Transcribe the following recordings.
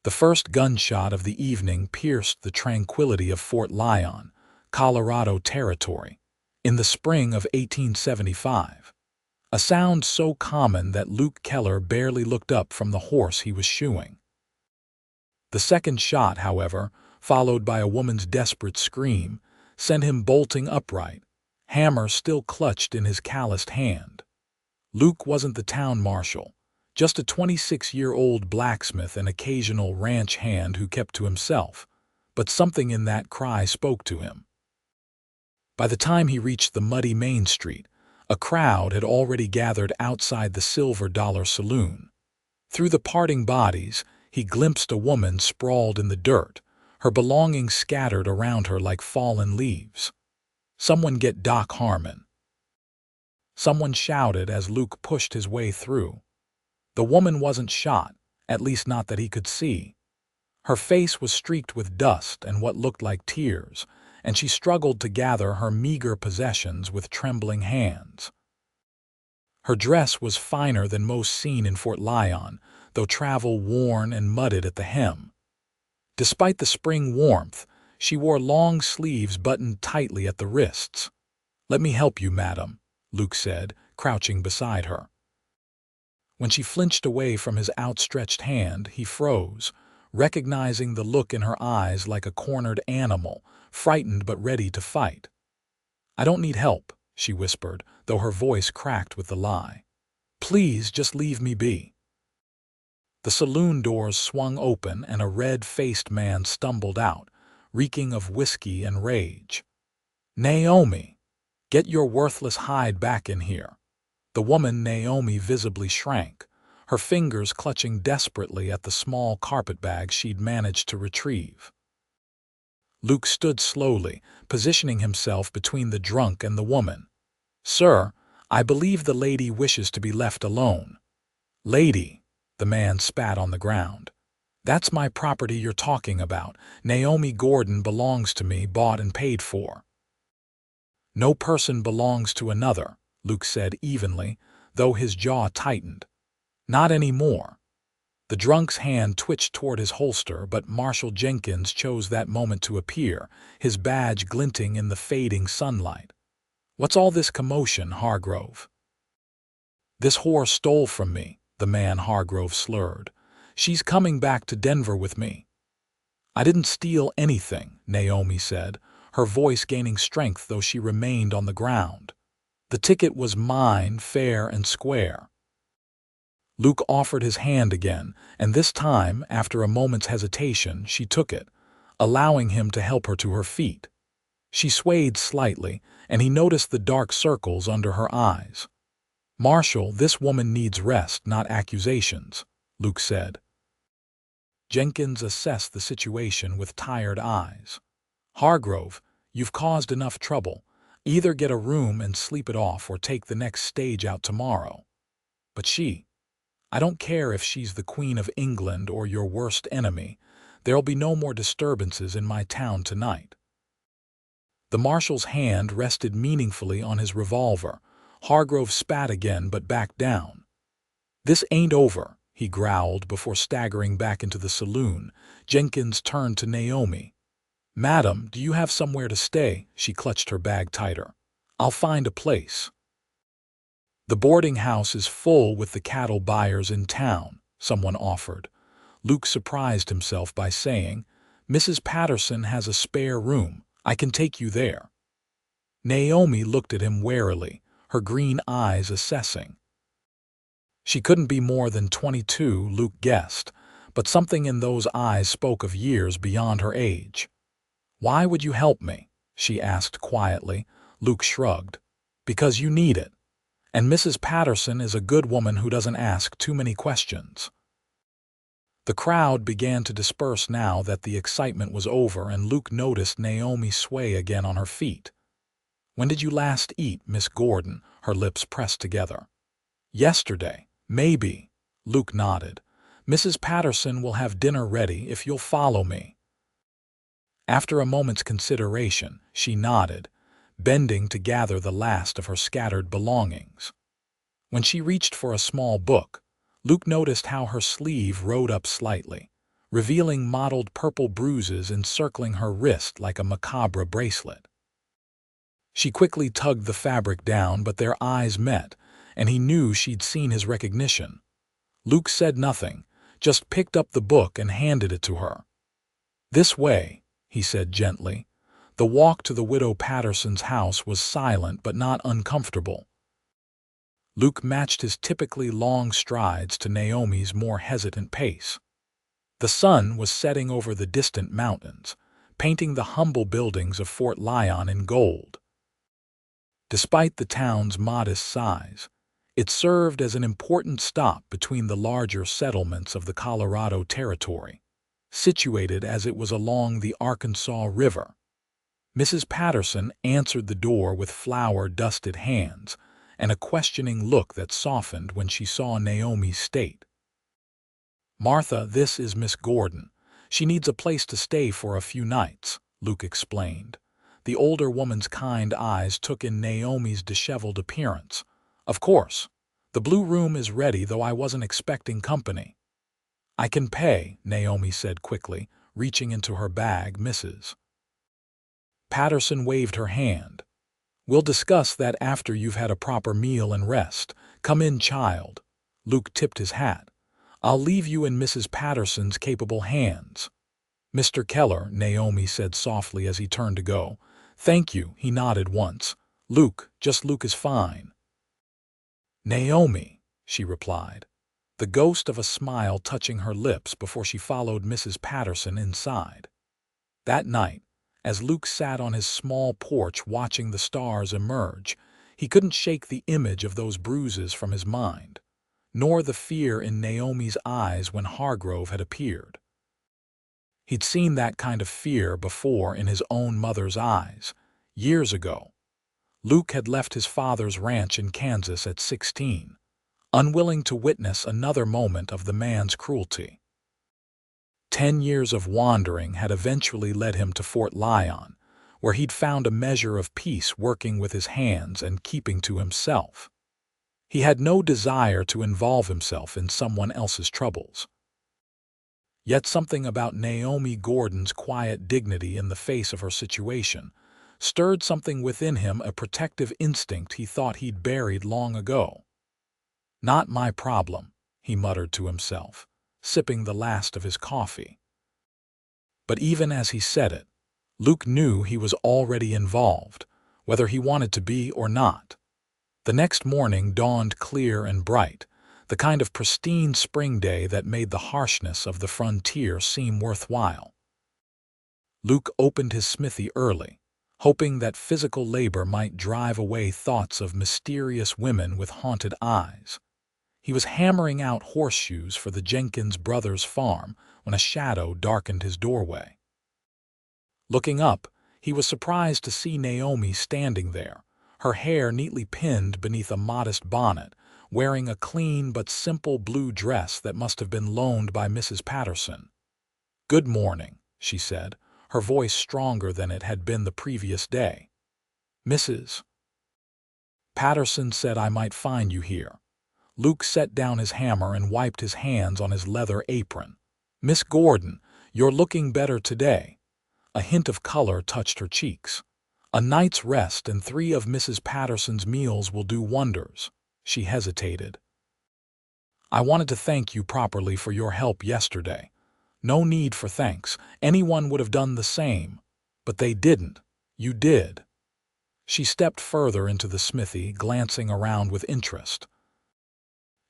The first gunshot of the evening pierced the tranquility of Fort Lyon, Colorado Territory, in the spring of 1875. A sound so common that Luke Keller barely looked up from the horse he was shoeing. The second shot, however, followed by a woman's desperate scream, sent him bolting upright, hammer still clutched in his calloused hand. Luke wasn't the town marshal, just a 26-year-old blacksmith and occasional ranch hand who kept to himself, but something in that cry spoke to him. By the time he reached the muddy Main Street, a crowd had already gathered outside the Silver Dollar Saloon. Through the parting bodies, he glimpsed a woman sprawled in the dirt, her belongings scattered around her like fallen leaves. "Someone get Doc Harmon," someone shouted as Luke pushed his way through. The woman wasn't shot, at least not that he could see. Her face was streaked with dust and what looked like tears, and she struggled to gather her meager possessions with trembling hands. Her dress was finer than most seen in Fort Lyon, though travel-worn and mudded at the hem. Despite the spring warmth, she wore long sleeves buttoned tightly at the wrists. "Let me help you, madam," Luke said, crouching beside her. When she flinched away from his outstretched hand, he froze, recognizing the look in her eyes like a cornered animal, frightened but ready to fight. "I don't need help," she whispered, though her voice cracked with the lie. "Please just leave me be." The saloon doors swung open and a red-faced man stumbled out, reeking of whiskey and rage. "Naomi, get your worthless hide back in here." The woman Naomi visibly shrank, her fingers clutching desperately at the small carpetbag she'd managed to retrieve. Luke stood slowly, positioning himself between the drunk and the woman. "Sir, I believe the lady wishes to be left alone." "Lady," the man spat on the ground. "That's my property you're talking about. Naomi Gordon belongs to me, bought and paid for." "No person belongs to another," Luke said evenly, though his jaw tightened. "Not anymore." The drunk's hand twitched toward his holster, but Marshal Jenkins chose that moment to appear, his badge glinting in the fading sunlight. "What's all this commotion, Hargrove?" "This whore stole from me," the man Hargrove slurred. "She's coming back to Denver with me." "I didn't steal anything," Naomi said, her voice gaining strength though she remained on the ground. "The ticket was mine, fair and square." Luke offered his hand again, and this time, after a moment's hesitation, she took it, allowing him to help her to her feet. She swayed slightly, and he noticed the dark circles under her eyes. "Marshal, this woman needs rest, not accusations," Luke said. Jenkins assessed the situation with tired eyes. "Hargrove, you've caused enough trouble. Either get a room and sleep it off or take the next stage out tomorrow. But I don't care if she's the Queen of England or your worst enemy. There'll be no more disturbances in my town tonight." The marshal's hand rested meaningfully on his revolver. Hargrove spat again but backed down. "This ain't over," he growled before staggering back into the saloon. Jenkins turned to Naomi. "Madam, do you have somewhere to stay?" She clutched her bag tighter. "I'll find a place." "The boarding house is full with the cattle buyers in town," someone offered. Luke surprised himself by saying, "Mrs. Patterson has a spare room. I can take you there." Naomi looked at him warily, her green eyes assessing. She couldn't be more than 22, Luke guessed, but something in those eyes spoke of years beyond her age. "Why would you help me?" she asked quietly. Luke shrugged. "Because you need it. And Mrs. Patterson is a good woman who doesn't ask too many questions." The crowd began to disperse now that the excitement was over, and Luke noticed Naomi sway again on her feet. "When did you last eat, Miss Gordon?" Her lips pressed together. "Yesterday, maybe." Luke nodded. "Mrs. Patterson will have dinner ready if you'll follow me." After a moment's consideration, she nodded, bending to gather the last of her scattered belongings. When she reached for a small book, Luke noticed how her sleeve rode up slightly, revealing mottled purple bruises encircling her wrist like a macabre bracelet. She quickly tugged the fabric down, but their eyes met, and he knew she'd seen his recognition. Luke said nothing, just picked up the book and handed it to her. "This way," he said gently. The walk to the widow Patterson's house was silent but not uncomfortable. Luke matched his typically long strides to Naomi's more hesitant pace. The sun was setting over the distant mountains, painting the humble buildings of Fort Lyon in gold. Despite the town's modest size, it served as an important stop between the larger settlements of the Colorado Territory, situated as it was along the Arkansas River. Mrs. Patterson answered the door with flour-dusted hands and a questioning look that softened when she saw Naomi's state. "Martha, this is Miss Gordon. She needs a place to stay for a few nights," Luke explained. The older woman's kind eyes took in Naomi's disheveled appearance. "Of course. The blue room is ready, though I wasn't expecting company." "I can pay," Naomi said quickly, reaching into her bag. Mrs. Patterson waved her hand. "We'll discuss that after you've had a proper meal and rest. Come in, child." Luke tipped his hat. "I'll leave you in Mrs. Patterson's capable hands." "Mr. Keller," Naomi said softly as he turned to go. "Thank you," he nodded once. "Luke, just Luke is fine." "Naomi," she replied, the ghost of a smile touching her lips before she followed Mrs. Patterson inside. That night, as Luke sat on his small porch watching the stars emerge, he couldn't shake the image of those bruises from his mind, nor the fear in Naomi's eyes when Hargrove had appeared. He'd seen that kind of fear before in his own mother's eyes, years ago. Luke had left his father's ranch in Kansas at 16, unwilling to witness another moment of the man's cruelty. 10 years of wandering had eventually led him to Fort Lyon, where he'd found a measure of peace working with his hands and keeping to himself. He had no desire to involve himself in someone else's troubles. Yet something about Naomi Gordon's quiet dignity in the face of her situation stirred something within him, a protective instinct he thought he'd buried long ago. "Not my problem," he muttered to himself, sipping the last of his coffee. But even as he said it, Luke knew he was already involved, whether he wanted to be or not. The next morning dawned clear and bright, the kind of pristine spring day that made the harshness of the frontier seem worthwhile. Luke opened his smithy early, hoping that physical labor might drive away thoughts of mysterious women with haunted eyes. He was hammering out horseshoes for the Jenkins brothers' farm when a shadow darkened his doorway. Looking up, he was surprised to see Naomi standing there, her hair neatly pinned beneath a modest bonnet, wearing a clean but simple blue dress that must have been loaned by Mrs. Patterson. "Good morning," she said, her voice stronger than it had been the previous day. "Mrs. Patterson said I might find you here." Luke set down his hammer and wiped his hands on his leather apron. "Miss Gordon, you're looking better today." A hint of color touched her cheeks. "A night's rest and 3 of Mrs. Patterson's meals will do wonders." She hesitated. "I wanted to thank you properly for your help yesterday." "No need for thanks. Anyone would have done the same. But they didn't. You did." She stepped further into the smithy, glancing around with interest.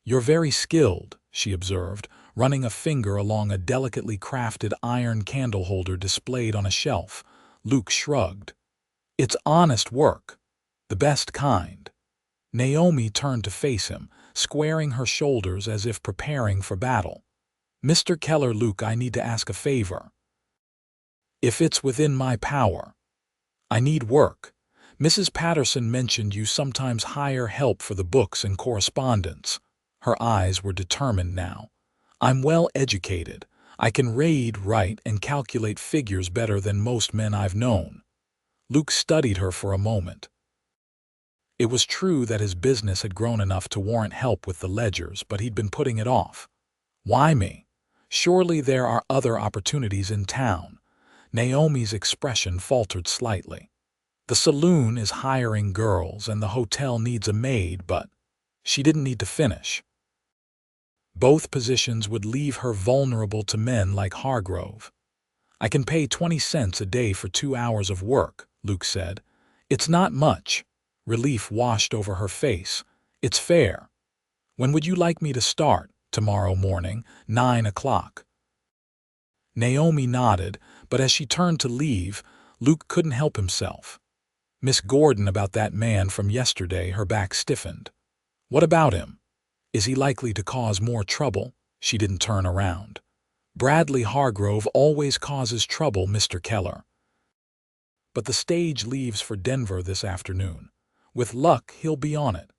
"You're very skilled," she observed, running a finger along a delicately crafted iron candle holder displayed on a shelf. Luke shrugged. "It's honest work. The best kind." Naomi turned to face him, squaring her shoulders as if preparing for battle. "Mr. Keller, Luke, I need to ask a favor." "If it's within my power." "I need work. Mrs. Patterson mentioned you sometimes hire help for the books and correspondence." Her eyes were determined now. "I'm well educated. I can read, write, and calculate figures better than most men I've known." Luke studied her for a moment. It was true that his business had grown enough to warrant help with the ledgers, but he'd been putting it off. "Why me?" Surely there are other opportunities in town. Naomi's expression faltered slightly. The saloon is hiring girls and the hotel needs a maid, but she didn't need to finish. Both positions would leave her vulnerable to men like Hargrove. I can pay 20 cents a day for 2 hours of work, Luke said. It's not much. Relief washed over her face. It's fair. When would you like me to start? Tomorrow morning, 9 o'clock. Naomi nodded, but as she turned to leave, Luke couldn't help himself. Miss Gordon, about that man from yesterday, her back stiffened. What about him? Is he likely to cause more trouble? She didn't turn around. Bradley Hargrove always causes trouble, Mr. Keller. But the stage leaves for Denver this afternoon. With luck, he'll be on it.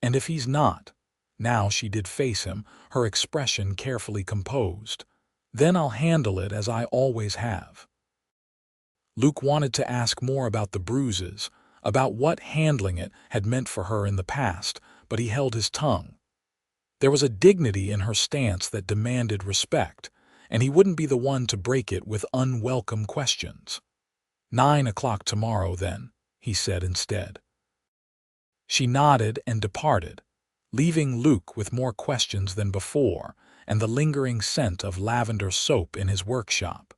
And if he's not, now she did face him, her expression carefully composed, then I'll handle it as I always have. Luke wanted to ask more about the bruises, about what handling it had meant for her in the past, but he held his tongue. There was a dignity in her stance that demanded respect, and he wouldn't be the one to break it with unwelcome questions. 9 o'clock tomorrow, then, he said instead. She nodded and departed, leaving Luke with more questions than before and the lingering scent of lavender soap in his workshop.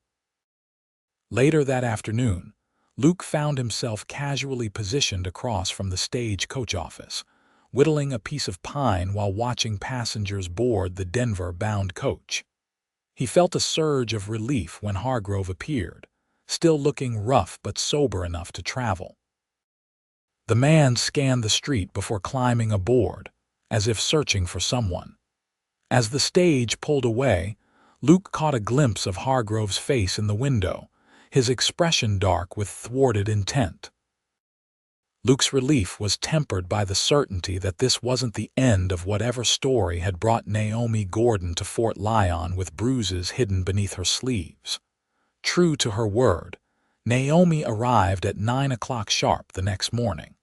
Later that afternoon, Luke found himself casually positioned across from the stage coach office, whittling a piece of pine while watching passengers board the Denver-bound coach. He felt a surge of relief when Hargrove appeared, still looking rough but sober enough to travel. The man scanned the street before climbing aboard, as if searching for someone. As the stage pulled away, Luke caught a glimpse of Hargrove's face in the window, his expression dark with thwarted intent. Luke's relief was tempered by the certainty that this wasn't the end of whatever story had brought Naomi Gordon to Fort Lyon with bruises hidden beneath her sleeves. True to her word, Naomi arrived at 9 o'clock sharp the next morning.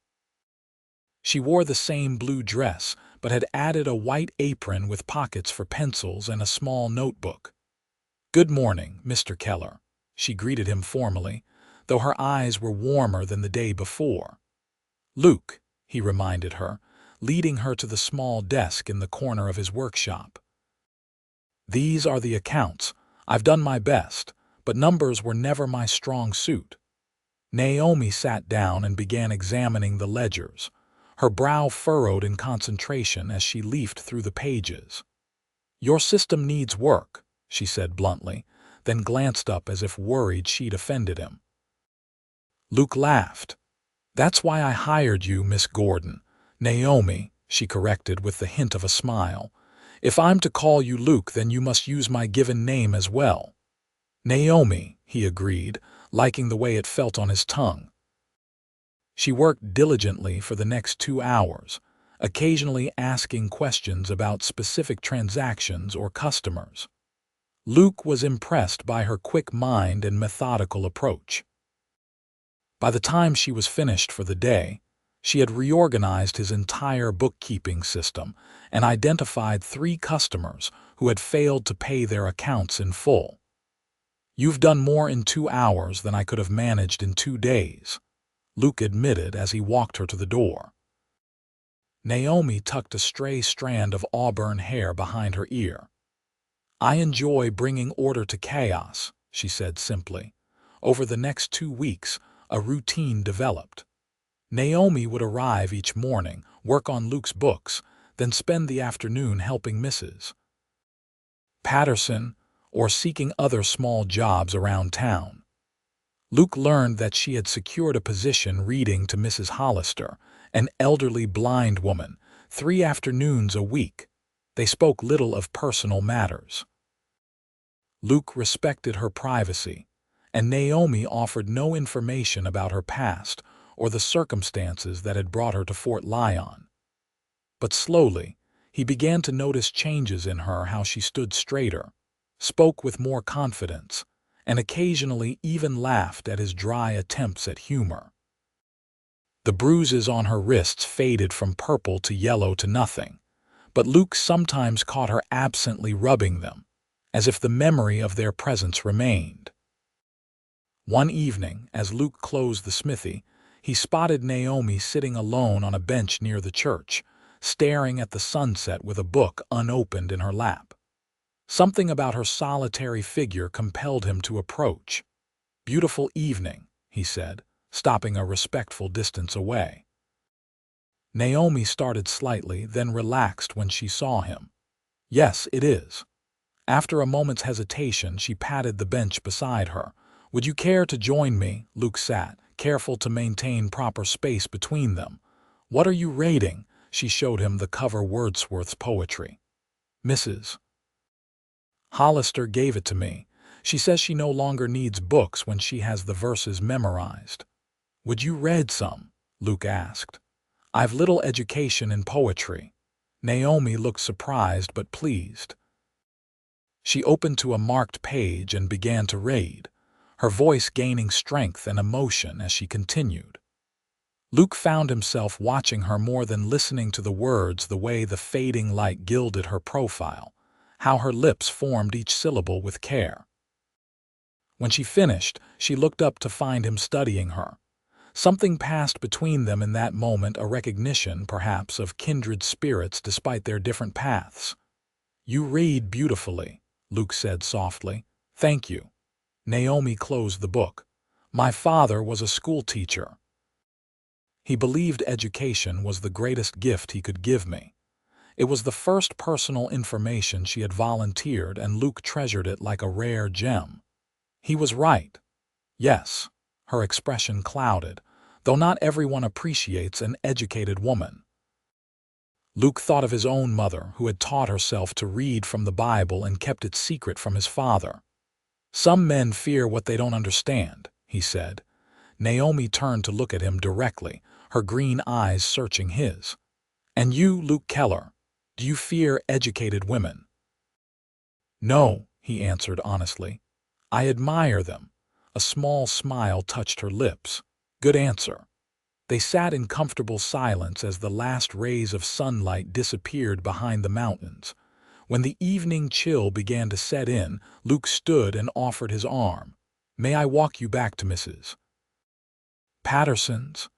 She wore the same blue dress, but had added a white apron with pockets for pencils and a small notebook. "Good morning, Mr. Keller," she greeted him formally, though her eyes were warmer than the day before. "Luke," he reminded her, leading her to the small desk in the corner of his workshop. "These are the accounts. I've done my best, but numbers were never my strong suit." Naomi sat down and began examining the ledgers, her brow furrowed in concentration as she leafed through the pages. "Your system needs work," she said bluntly, then glanced up as if worried she'd offended him. Luke laughed. "That's why I hired you, Miss Gordon. Naomi," she corrected with the hint of a smile. "If I'm to call you Luke, then you must use my given name as well." "Naomi," he agreed, liking the way it felt on his tongue. She worked diligently for the next 2 hours, occasionally asking questions about specific transactions or customers. Luke was impressed by her quick mind and methodical approach. By the time she was finished for the day, she had reorganized his entire bookkeeping system and identified 3 customers who had failed to pay their accounts in full. "You've done more in 2 hours than I could have managed in 2 days," Luke admitted as he walked her to the door. Naomi tucked a stray strand of auburn hair behind her ear. "I enjoy bringing order to chaos," she said simply. Over the next 2 weeks, a routine developed. Naomi would arrive each morning, work on Luke's books, then spend the afternoon helping Mrs. Patterson or seeking other small jobs around town. Luke learned that she had secured a position reading to Mrs. Hollister, an elderly blind woman, 3 afternoons a week. They spoke little of personal matters. Luke respected her privacy, and Naomi offered no information about her past or the circumstances that had brought her to Fort Lyon. But slowly, he began to notice changes in her, how she stood straighter, spoke with more confidence, and occasionally even laughed at his dry attempts at humor. The bruises on her wrists faded from purple to yellow to nothing, but Luke sometimes caught her absently rubbing them, as if the memory of their presence remained. One evening, as Luke closed the smithy, he spotted Naomi sitting alone on a bench near the church, staring at the sunset with a book unopened in her lap. Something about her solitary figure compelled him to approach. "Beautiful evening," he said, stopping a respectful distance away. Naomi started slightly, then relaxed when she saw him. "Yes, it is." After a moment's hesitation, she patted the bench beside her. "Would you care to join me?" Luke sat, careful to maintain proper space between them. "What are you reading?" She showed him the cover, Wordsworth's poetry. "Mrs. Hollister gave it to me. She says she no longer needs books when she has the verses memorized." "Would you read some?" Luke asked. "I've little education in poetry." Naomi looked surprised but pleased. She opened to a marked page and began to read, her voice gaining strength and emotion as she continued. Luke found himself watching her more than listening to the words, the way the fading light gilded her profile, how her lips formed each syllable with care. When she finished, she looked up to find him studying her. Something passed between them in that moment, a recognition, perhaps, of kindred spirits despite their different paths. "You read beautifully," Luke said softly. "Thank you." Naomi closed the book. "My father was a schoolteacher. He believed education was the greatest gift he could give me." It was the first personal information she had volunteered, and Luke treasured it like a rare gem. He was right. Yes. Her expression clouded, though not everyone appreciates an educated woman. Luke thought of his own mother, who had taught herself to read from the Bible and kept it secret from his father. "Some men fear what they don't understand," he said. Naomi turned to look at him directly, her green eyes searching his. "And you, Luke Keller, do you fear educated women?" "No," he answered honestly. "I admire them." A small smile touched her lips. "Good answer." They sat in comfortable silence as the last rays of sunlight disappeared behind the mountains. When the evening chill began to set in, Luke stood and offered his arm. "May I walk you back to Mrs. Patterson's?"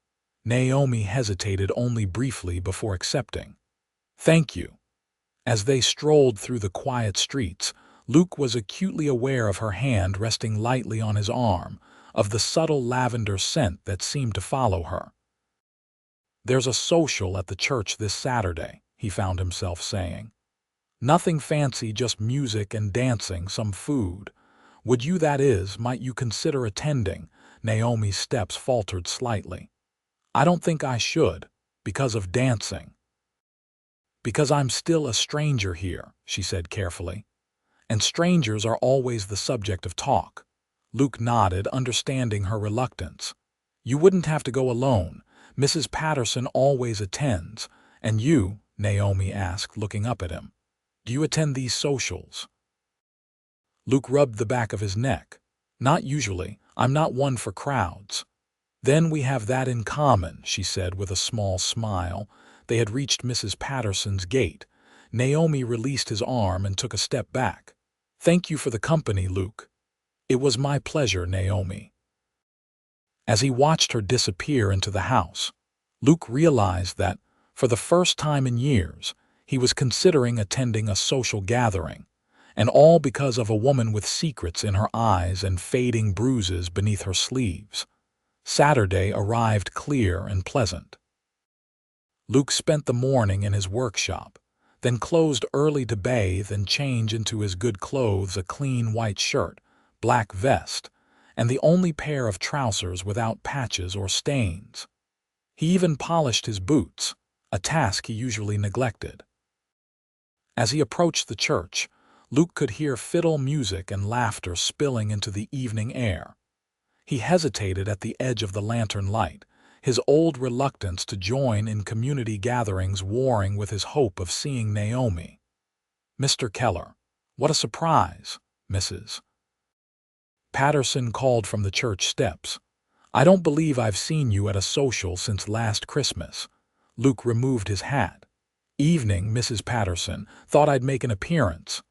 Naomi hesitated only briefly before accepting. "Thank you." As they strolled through the quiet streets, Luke was acutely aware of her hand resting lightly on his arm, of the subtle lavender scent that seemed to follow her. "There's a social at the church this Saturday," he found himself saying. "Nothing fancy, just music and dancing, some food. Might you consider attending?" Naomi's steps faltered slightly. "I don't think I should, because of dancing." "Because I'm still a stranger here," she said carefully. "And strangers are always the subject of talk." Luke nodded, understanding her reluctance. "You wouldn't have to go alone. Mrs. Patterson always attends." "And you?" Naomi asked, looking up at him. "Do you attend these socials?" Luke rubbed the back of his neck. "Not usually. I'm not one for crowds." "Then we have that in common," she said with a small smile. They had reached Mrs. Patterson's gate. Naomi released his arm and took a step back. "Thank you for the company, Luke." "It was my pleasure, Naomi." As he watched her disappear into the house, Luke realized that, for the first time in years, he was considering attending a social gathering, and all because of a woman with secrets in her eyes and fading bruises beneath her sleeves. Saturday arrived clear and pleasant. Luke spent the morning in his workshop, then closed early to bathe and change into his good clothes, a clean white shirt, black vest, and the only pair of trousers without patches or stains. He even polished his boots, a task he usually neglected. As he approached the church, Luke could hear fiddle music and laughter spilling into the evening air. He hesitated at the edge of the lantern light, his old reluctance to join in community gatherings warring with his hope of seeing Naomi. "Mr. Keller, what a surprise," Mrs. Patterson called from the church steps. "I don't believe I've seen you at a social since last Christmas." Luke removed his hat. "Evening, Mrs. Patterson. Thought I'd make an appearance."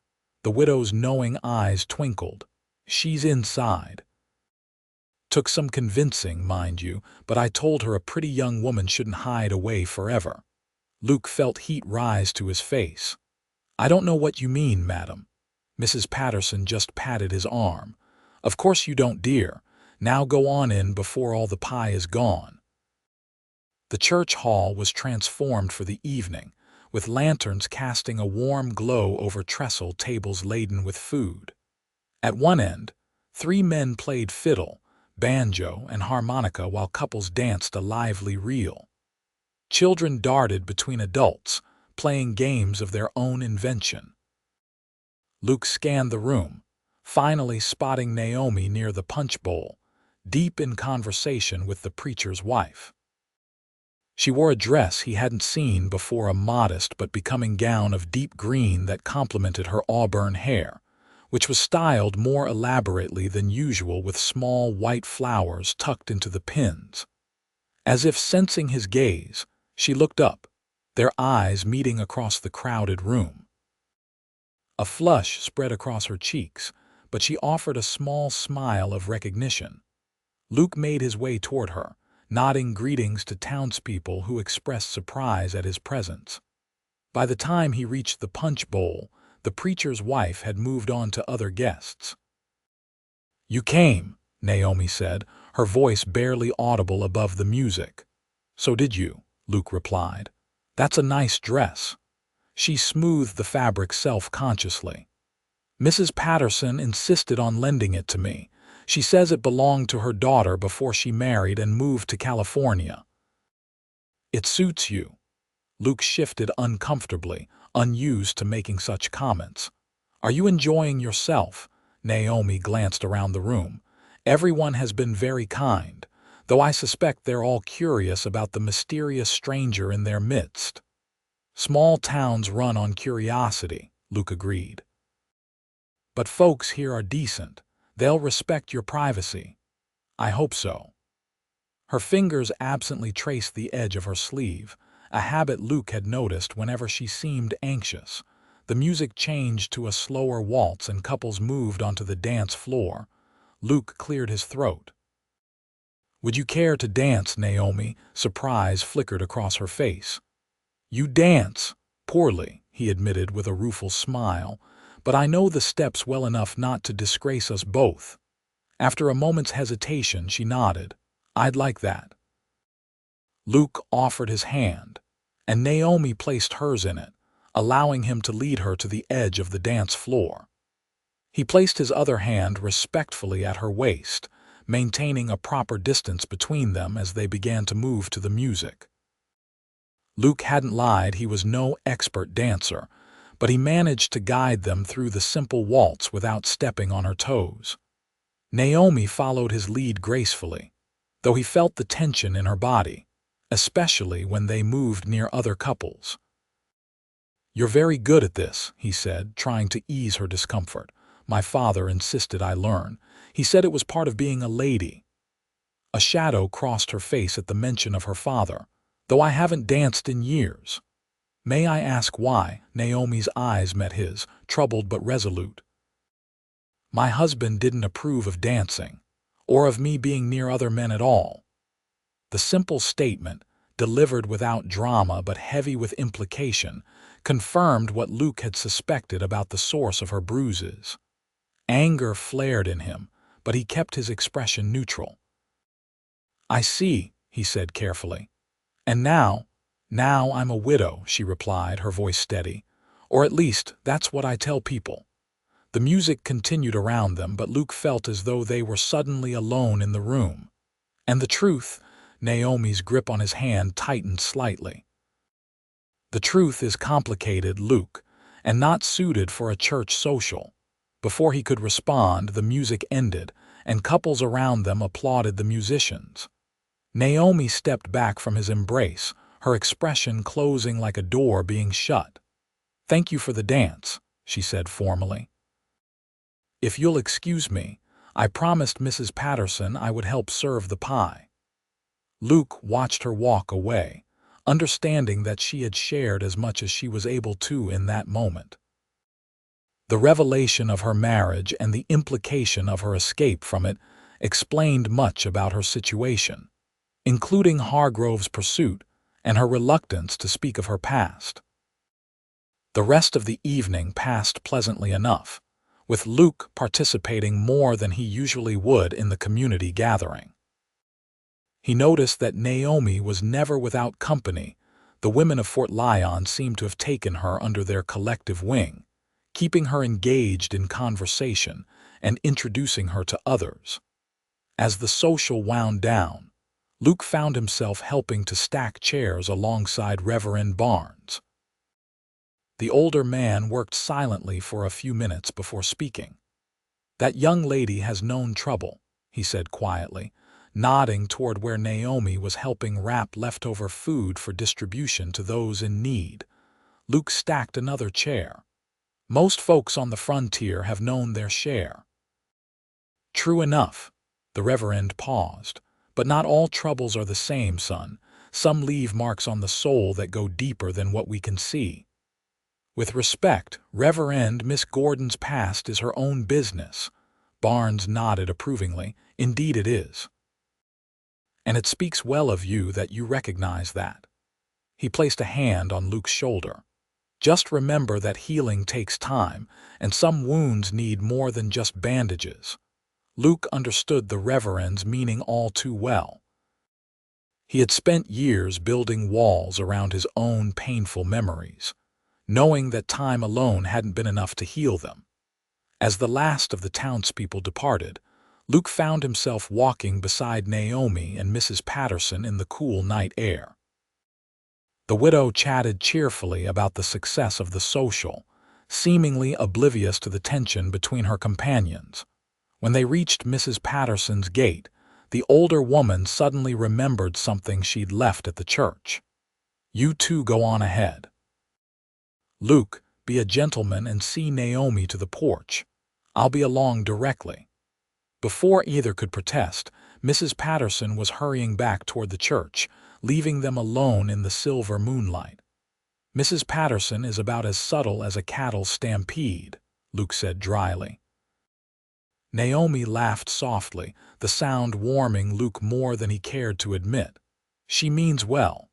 The widow's knowing eyes twinkled. "She's inside." Took some convincing, mind you, but I told her a pretty young woman shouldn't hide away forever. Luke felt heat rise to his face. "I don't know what you mean, madam." Mrs. Patterson just patted his arm. "Of course you don't, dear. Now go on in before all the pie is gone." The church hall was transformed for the evening, with lanterns casting a warm glow over trestle tables laden with food. At one end, 3 men played fiddle, banjo, and harmonica while couples danced a lively reel. Children darted between adults, playing games of their own invention. Luke scanned the room, finally spotting Naomi near the punch bowl, deep in conversation with the preacher's wife. She wore a dress he hadn't seen before, a modest but becoming gown of deep green that complemented her auburn hair, which was styled more elaborately than usual with small white flowers tucked into the pins. As if sensing his gaze, she looked up, their eyes meeting across the crowded room. A flush spread across her cheeks, but she offered a small smile of recognition. Luke made his way toward her, nodding greetings to townspeople who expressed surprise at his presence. By the time he reached the punch bowl, the preacher's wife had moved on to other guests. "You came," Naomi said, her voice barely audible above the music. "So did you," Luke replied. "That's a nice dress." She smoothed the fabric self-consciously. "Mrs. Patterson insisted on lending it to me. She says it belonged to her daughter before she married and moved to California." "It suits you." Luke shifted uncomfortably, unused to making such comments. "Are you enjoying yourself?" Naomi glanced around the room. "Everyone has been very kind, though I suspect they're all curious about the mysterious stranger in their midst." "Small towns run on curiosity," Luke agreed. "But folks here are decent. They'll respect your privacy." "I hope so." Her fingers absently traced the edge of her sleeve, a habit Luke had noticed whenever she seemed anxious. The music changed to a slower waltz and couples moved onto the dance floor. Luke cleared his throat. "Would you care to dance, Naomi?" Surprise flickered across her face. "You dance poorly," he admitted with a rueful smile, "but I know the steps well enough not to disgrace us both." After a moment's hesitation, she nodded. "I'd like that." Luke offered his hand, and Naomi placed hers in it, allowing him to lead her to the edge of the dance floor. He placed his other hand respectfully at her waist, maintaining a proper distance between them as they began to move to the music. Luke hadn't lied, he was no expert dancer, but he managed to guide them through the simple waltz without stepping on her toes. Naomi followed his lead gracefully, though he felt the tension in her body, especially when they moved near other couples. "You're very good at this," he said, trying to ease her discomfort. "My father insisted I learn. He said it was part of being a lady." A shadow crossed her face at the mention of her father, "though I haven't danced in years." "May I ask why?" Naomi's eyes met his, troubled but resolute. "My husband didn't approve of dancing, or of me being near other men at all." The simple statement, delivered without drama but heavy with implication, confirmed what Luke had suspected about the source of her bruises. Anger flared in him, but he kept his expression neutral. "I see," he said carefully. "And now I'm a widow," she replied, her voice steady. "Or at least, that's what I tell people." The music continued around them, but Luke felt as though they were suddenly alone in the room. "And the truth," Naomi's grip on his hand tightened slightly. "The truth is complicated, Luke, and not suited for a church social." Before he could respond, the music ended, and couples around them applauded the musicians. Naomi stepped back from his embrace, her expression closing like a door being shut. "Thank you for the dance," she said formally. "If you'll excuse me, I promised Mrs. Patterson I would help serve the pie." Luke watched her walk away, understanding that she had shared as much as she was able to in that moment. The revelation of her marriage and the implication of her escape from it explained much about her situation, including Hargrove's pursuit and her reluctance to speak of her past. The rest of the evening passed pleasantly enough, with Luke participating more than he usually would in the community gathering. He noticed that Naomi was never without company. The women of Fort Lyon seemed to have taken her under their collective wing, keeping her engaged in conversation and introducing her to others. As the social wound down, Luke found himself helping to stack chairs alongside Reverend Barnes. The older man worked silently for a few minutes before speaking. "That young lady has known trouble," he said quietly, nodding toward where Naomi was helping wrap leftover food for distribution to those in need. Luke stacked another chair. "Most folks on the frontier have known their share." "True enough." The Reverend paused. "But not all troubles are the same, son. Some leave marks on the soul that go deeper than what we can see." "With respect, Reverend, Miss Gordon's past is her own business." Barnes nodded approvingly. "Indeed it is. And it speaks well of you that you recognize that." He placed a hand on Luke's shoulder. "Just remember that healing takes time, and some wounds need more than just bandages." Luke understood the Reverend's meaning all too well. He had spent years building walls around his own painful memories, knowing that time alone hadn't been enough to heal them. As the last of the townspeople departed, Luke found himself walking beside Naomi and Mrs. Patterson in the cool night air. The widow chatted cheerfully about the success of the social, seemingly oblivious to the tension between her companions. When they reached Mrs. Patterson's gate, the older woman suddenly remembered something she'd left at the church. "You two go on ahead. Luke, be a gentleman and see Naomi to the porch. I'll be along directly." Before either could protest, Mrs. Patterson was hurrying back toward the church, leaving them alone in the silver moonlight. "Mrs. Patterson is about as subtle as a cattle stampede," Luke said dryly. Naomi laughed softly, the sound warming Luke more than he cared to admit. "She means well."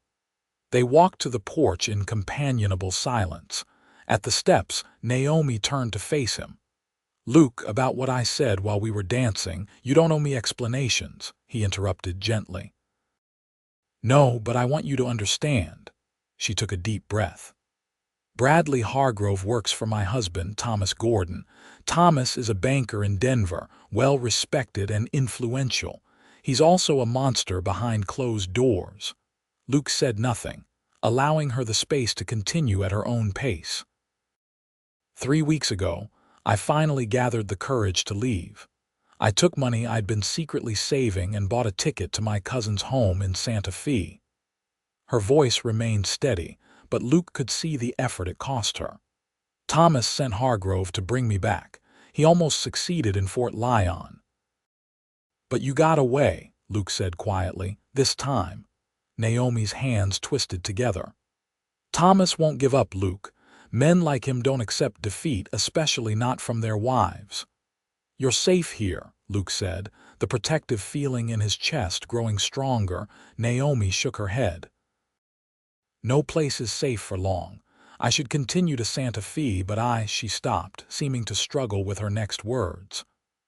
They walked to the porch in companionable silence. At the steps, Naomi turned to face him. "Luke, about what I said while we were dancing, you don't owe me explanations," he interrupted gently. "No, but I want you to understand." She took a deep breath. "Bradley Hargrove works for my husband, Thomas Gordon. Thomas is a banker in Denver, well-respected and influential. He's also a monster behind closed doors." Luke said nothing, allowing her the space to continue at her own pace. 3 weeks ago, I finally gathered the courage to leave. I took money I'd been secretly saving and bought a ticket to my cousin's home in Santa Fe." Her voice remained steady, but Luke could see the effort it cost her. "Thomas sent Hargrove to bring me back. He almost succeeded in Fort Lyon." "But you got away," Luke said quietly, "this time." Naomi's hands twisted together. "Thomas won't give up, Luke. Men like him don't accept defeat, especially not from their wives." "You're safe here," Luke said, the protective feeling in his chest growing stronger. Naomi shook her head. "No place is safe for long. I should continue to Santa Fe, but she stopped, seeming to struggle with her next words.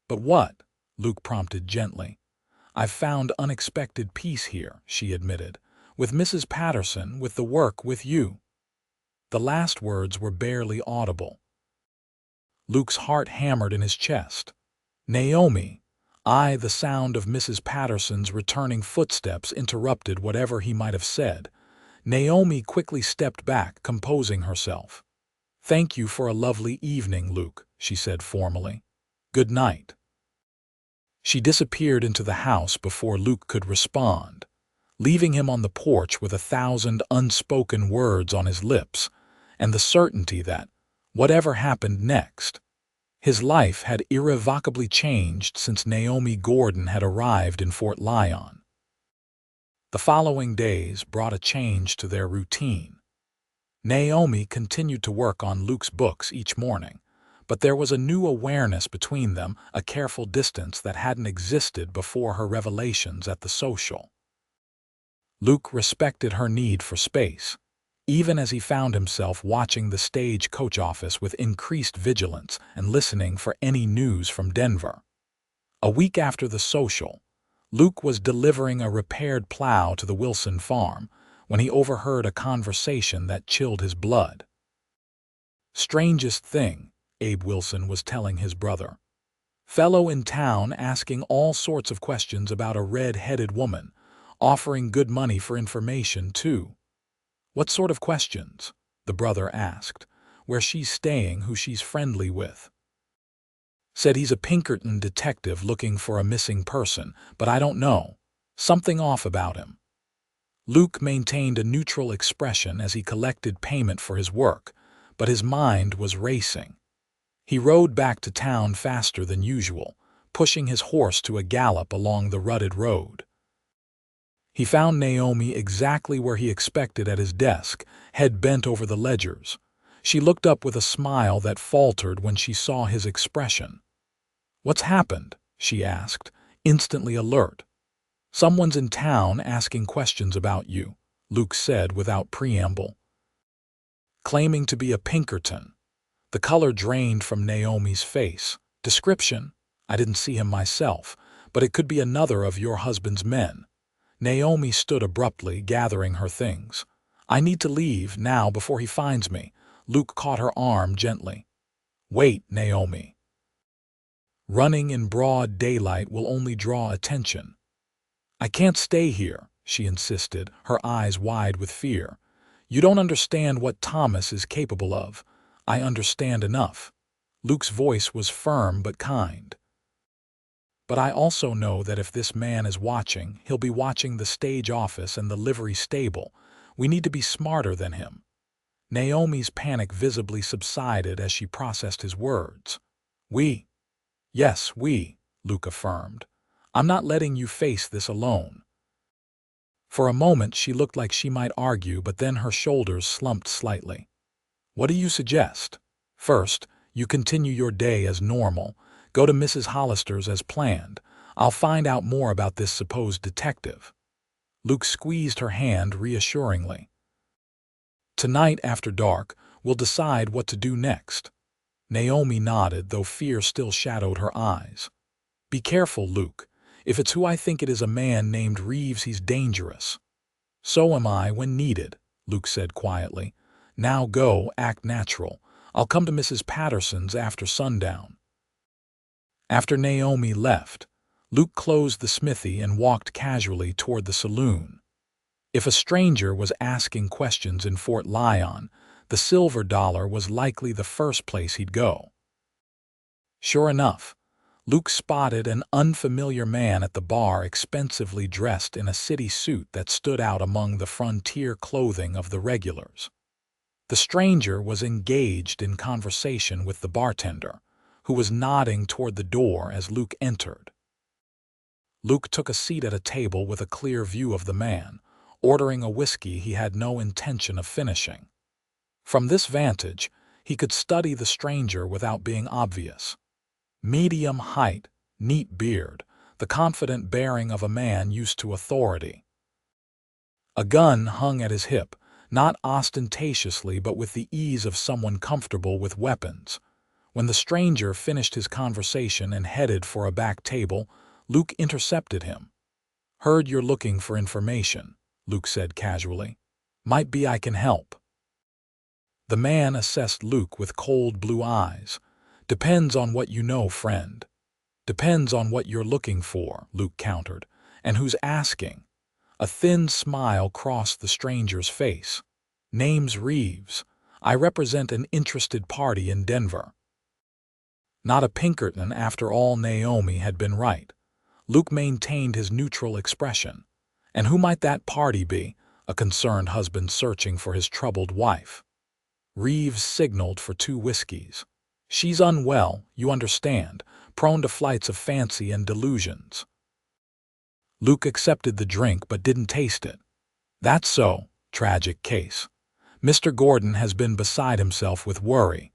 "But what?" Luke prompted gently. "I've found unexpected peace here," she admitted. "With Mrs. Patterson, with the work, with you." The last words were barely audible. Luke's heart hammered in his chest. "Naomi." The sound of Mrs. Patterson's returning footsteps interrupted whatever he might have said. Naomi quickly stepped back, composing herself. "Thank you for a lovely evening, Luke," she said formally. "Good night." She disappeared into the house before Luke could respond, leaving him on the porch with 1,000 unspoken words on his lips, and the certainty that, whatever happened next, his life had irrevocably changed since Naomi Gordon had arrived in Fort Lyon. The following days brought a change to their routine. Naomi continued to work on Luke's books each morning, but there was a new awareness between them, a careful distance that hadn't existed before her revelations at the social. Luke respected her need for space, even as he found himself watching the stage coach office with increased vigilance and listening for any news from Denver. A week after the social, Luke was delivering a repaired plow to the Wilson farm when he overheard a conversation that chilled his blood. "Strangest thing," Abe Wilson was telling his brother. "Fellow in town asking all sorts of questions about a red-headed woman, offering good money for information, too." "What sort of questions?" the brother asked. "Where she's staying, who she's friendly with." "Said he's a Pinkerton detective looking for a missing person, but I don't know. Something off about him." Luke maintained a neutral expression as he collected payment for his work, but his mind was racing. He rode back to town faster than usual, pushing his horse to a gallop along the rutted road. He found Naomi exactly where he expected at his desk, head bent over the ledgers. She looked up with a smile that faltered when she saw his expression. "What's happened?" she asked, instantly alert. "Someone's in town asking questions about you," Luke said without preamble. "Claiming to be a Pinkerton." The color drained from Naomi's face. "Description? I didn't see him myself, but it could be another of your husband's men." Naomi stood abruptly, gathering her things. "I need to leave now before he finds me." Luke caught her arm gently. "Wait, Naomi. Running in broad daylight will only draw attention." "I can't stay here," she insisted, her eyes wide with fear. "You don't understand what Thomas is capable of." "I understand enough." Luke's voice was firm but kind. "But I also know that if this man is watching, he'll be watching the stage office and the livery stable. We need to be smarter than him." Naomi's panic visibly subsided as she processed his words. "We?" "Yes, we," Luke affirmed. "I'm not letting you face this alone." For a moment she looked like she might argue, but then her shoulders slumped slightly. "What do you suggest?" "First, you continue your day as normal. Go to Mrs. Hollister's as planned. I'll find out more about this supposed detective." Luke squeezed her hand reassuringly. "Tonight after dark, we'll decide what to do next." Naomi nodded, though fear still shadowed her eyes. "Be careful, Luke. If it's who I think it is, a man named Reeves, he's dangerous." "So am I when needed," Luke said quietly. "Now go, act natural. I'll come to Mrs. Patterson's after sundown." After Naomi left, Luke closed the smithy and walked casually toward the saloon. If a stranger was asking questions in Fort Lyon, the Silver Dollar was likely the first place he'd go. Sure enough, Luke spotted an unfamiliar man at the bar, expensively dressed in a city suit that stood out among the frontier clothing of the regulars. The stranger was engaged in conversation with the bartender, who was nodding toward the door as Luke entered. Luke took a seat at a table with a clear view of the man, ordering a whiskey he had no intention of finishing. From this vantage, he could study the stranger without being obvious. Medium height, neat beard, the confident bearing of a man used to authority. A gun hung at his hip, not ostentatiously but with the ease of someone comfortable with weapons. When the stranger finished his conversation and headed for a back table, Luke intercepted him. "Heard you're looking for information," Luke said casually. "Might be I can help." The man assessed Luke with cold blue eyes. "Depends on what you know, friend." "Depends on what you're looking for," Luke countered. "And who's asking?" A thin smile crossed the stranger's face. "Name's Reeves. I represent an interested party in Denver." Not a Pinkerton after all. Naomi had been right. Luke maintained his neutral expression. "And who might that party be?" a concerned husband searching for his troubled wife. Reeves signaled for 2 whiskeys. "She's unwell, you understand, prone to flights of fancy and delusions." Luke accepted the drink but didn't taste it. "That's so. Tragic case. Mr. Gordon has been beside himself with worry.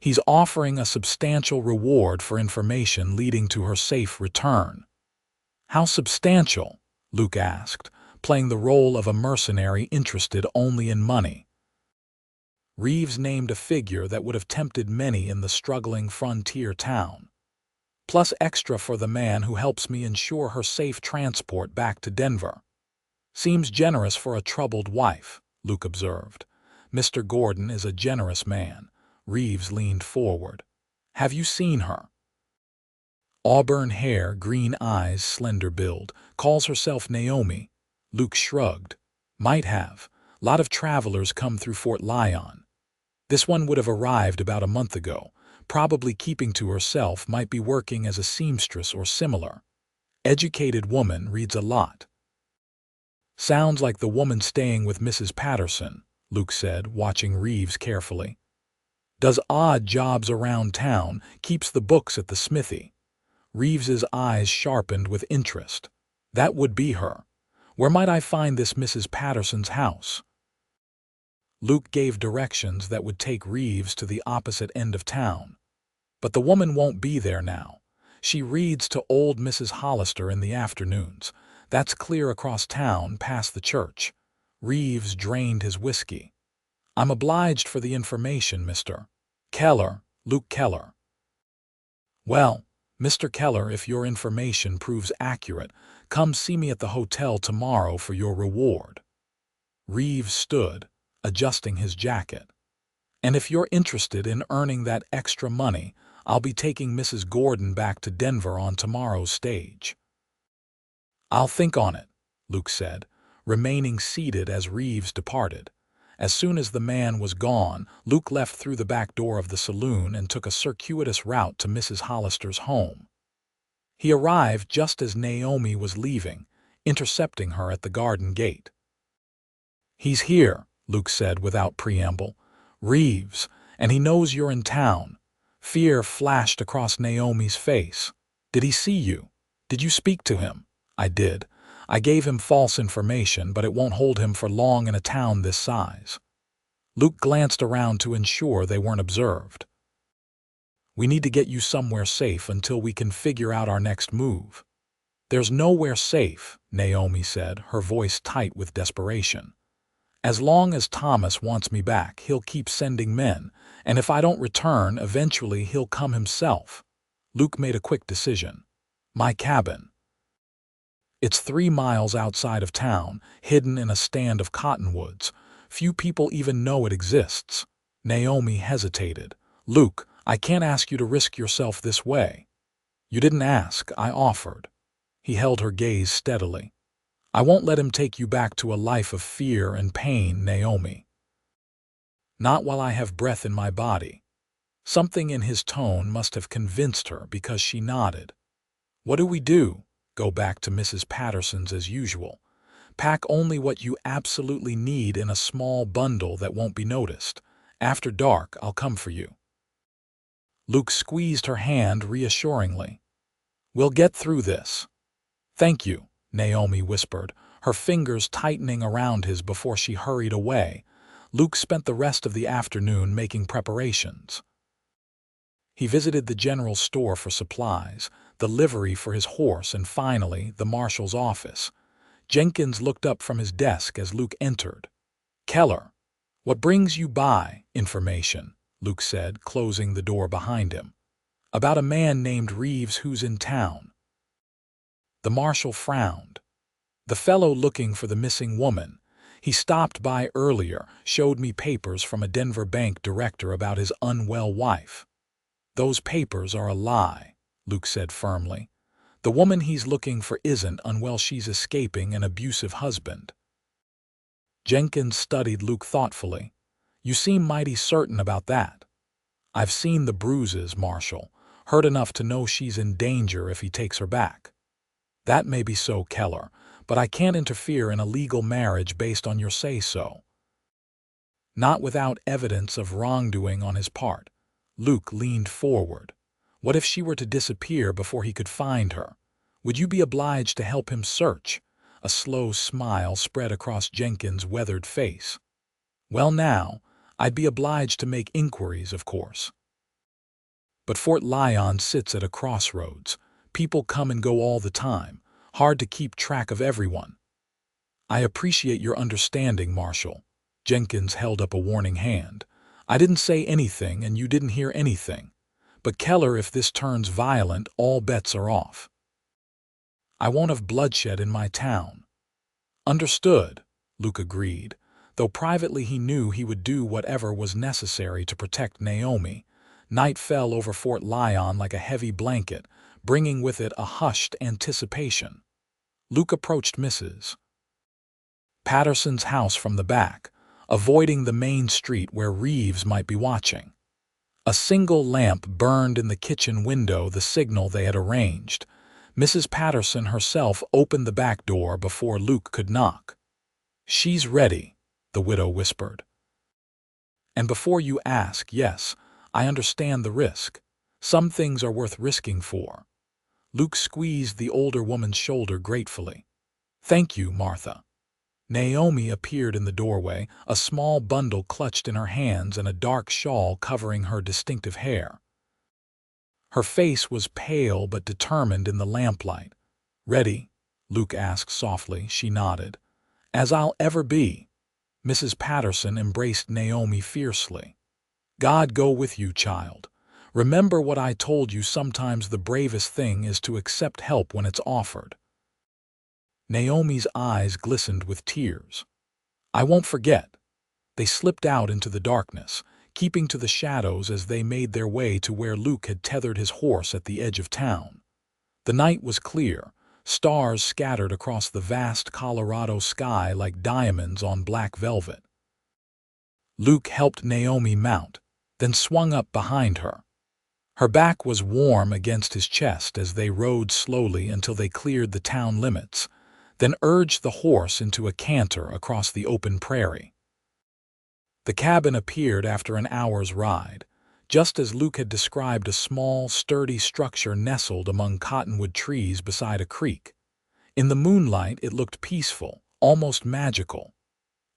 He's offering a substantial reward for information leading to her safe return. How substantial? Luke asked, playing the role of a mercenary interested only in money. Reeves named a figure that would have tempted many in the struggling frontier town. Plus extra for the man who helps me ensure her safe transport back to Denver. Seems generous for a troubled wife, Luke observed. Mr. Gordon is a generous man. Reeves leaned forward. Have you seen her? Auburn hair, green eyes, slender build. Calls herself Naomi. Luke shrugged. Might have. Lot of travelers come through Fort Lyon. This one would have arrived about a month ago. Probably keeping to herself, might be working as a seamstress or similar. Educated woman, reads a lot. Sounds like the woman staying with Mrs. Patterson, Luke said, watching Reeves carefully. Does odd jobs around town, keeps the books at the smithy. Reeves's eyes sharpened with interest. That would be her. Where might I find this Mrs. Patterson's house? Luke gave directions that would take Reeves to the opposite end of town. But the woman won't be there now. She reads to old Mrs. Hollister in the afternoons. That's clear across town, past the church. Reeves drained his whiskey. I'm obliged for the information, Mr. Keller, Luke Keller. Well, Mr. Keller, if your information proves accurate, come see me at the hotel tomorrow for your reward. Reeves stood, adjusting his jacket. And if you're interested in earning that extra money, I'll be taking Mrs. Gordon back to Denver on tomorrow's stage. I'll think on it, Luke said, remaining seated as Reeves departed. As soon as the man was gone, Luke left through the back door of the saloon and took a circuitous route to Mrs. Hollister's home. He arrived just as Naomi was leaving, intercepting her at the garden gate. He's here, Luke said without preamble. Reeves, and he knows you're in town. Fear flashed across Naomi's face. Did he see you? Did you speak to him? I did. I gave him false information, but it won't hold him for long in a town this size. Luke glanced around to ensure they weren't observed. We need to get you somewhere safe until we can figure out our next move. There's nowhere safe, Naomi said, her voice tight with desperation. As long as Thomas wants me back, he'll keep sending men, and if I don't return, eventually he'll come himself. Luke made a quick decision. My cabin. It's 3 miles outside of town, hidden in a stand of cottonwoods. Few people even know it exists. Naomi hesitated. Luke, I can't ask you to risk yourself this way. You didn't ask, I offered. He held her gaze steadily. I won't let him take you back to a life of fear and pain, Naomi. Not while I have breath in my body. Something in his tone must have convinced her because she nodded. What do we do? Go back to Mrs. Patterson's as usual. Pack only what you absolutely need in a small bundle that won't be noticed. After dark, I'll come for you. Luke squeezed her hand reassuringly. We'll get through this. Thank you, Naomi whispered, her fingers tightening around his before she hurried away. Luke spent the rest of the afternoon making preparations. He visited the general store for supplies, the livery for his horse, and finally, the marshal's office. Jenkins looked up from his desk as Luke entered. Keller, what brings you by? Information, Luke said, closing the door behind him. About a man named Reeves who's in town. The marshal frowned. The fellow looking for the missing woman. He stopped by earlier, showed me papers from a Denver bank director about his unwell wife. Those papers are a lie, Luke said firmly. The woman he's looking for isn't unwell, she's escaping an abusive husband. Jenkins studied Luke thoughtfully. You seem mighty certain about that. I've seen the bruises, Marshal. Heard enough to know she's in danger if he takes her back. That may be so, Keller, but I can't interfere in a legal marriage based on your say-so. Not without evidence of wrongdoing on his part. Luke leaned forward. What if she were to disappear before he could find her? Would you be obliged to help him search? A slow smile spread across Jenkins' weathered face. Well now, I'd be obliged to make inquiries, of course. But Fort Lyon sits at a crossroads. People come and go all the time. Hard to keep track of everyone. I appreciate your understanding, Marshal. Jenkins held up a warning hand. I didn't say anything and you didn't hear anything. But Keller, if this turns violent, all bets are off. I won't have bloodshed in my town. Understood, Luke agreed, though privately he knew he would do whatever was necessary to protect Naomi. Night fell over Fort Lyon like a heavy blanket, bringing with it a hushed anticipation. Luke approached Mrs. Patterson's house from the back, avoiding the main street where Reeves might be watching. A single lamp burned in the kitchen window, the signal they had arranged. Mrs. Patterson herself opened the back door before Luke could knock. "She's ready," the widow whispered. "And before you ask, yes, I understand the risk. Some things are worth risking for." Luke squeezed the older woman's shoulder gratefully. "Thank you, Martha." Naomi appeared in the doorway, a small bundle clutched in her hands and a dark shawl covering her distinctive hair. Her face was pale but determined in the lamplight. "Ready?" Luke asked softly. She nodded. "As I'll ever be." Mrs. Patterson embraced Naomi fiercely. "God go with you, child. Remember what I told you, sometimes the bravest thing is to accept help when it's offered." Naomi's eyes glistened with tears. "I won't forget." They slipped out into the darkness, keeping to the shadows as they made their way to where Luke had tethered his horse at the edge of town. The night was clear, stars scattered across the vast Colorado sky like diamonds on black velvet. Luke helped Naomi mount, then swung up behind her. Her back was warm against his chest as they rode slowly until they cleared the town limits, then urged the horse into a canter across the open prairie. The cabin appeared after an hour's ride, just as Luke had described, a small, sturdy structure nestled among cottonwood trees beside a creek. In the moonlight, it looked peaceful, almost magical.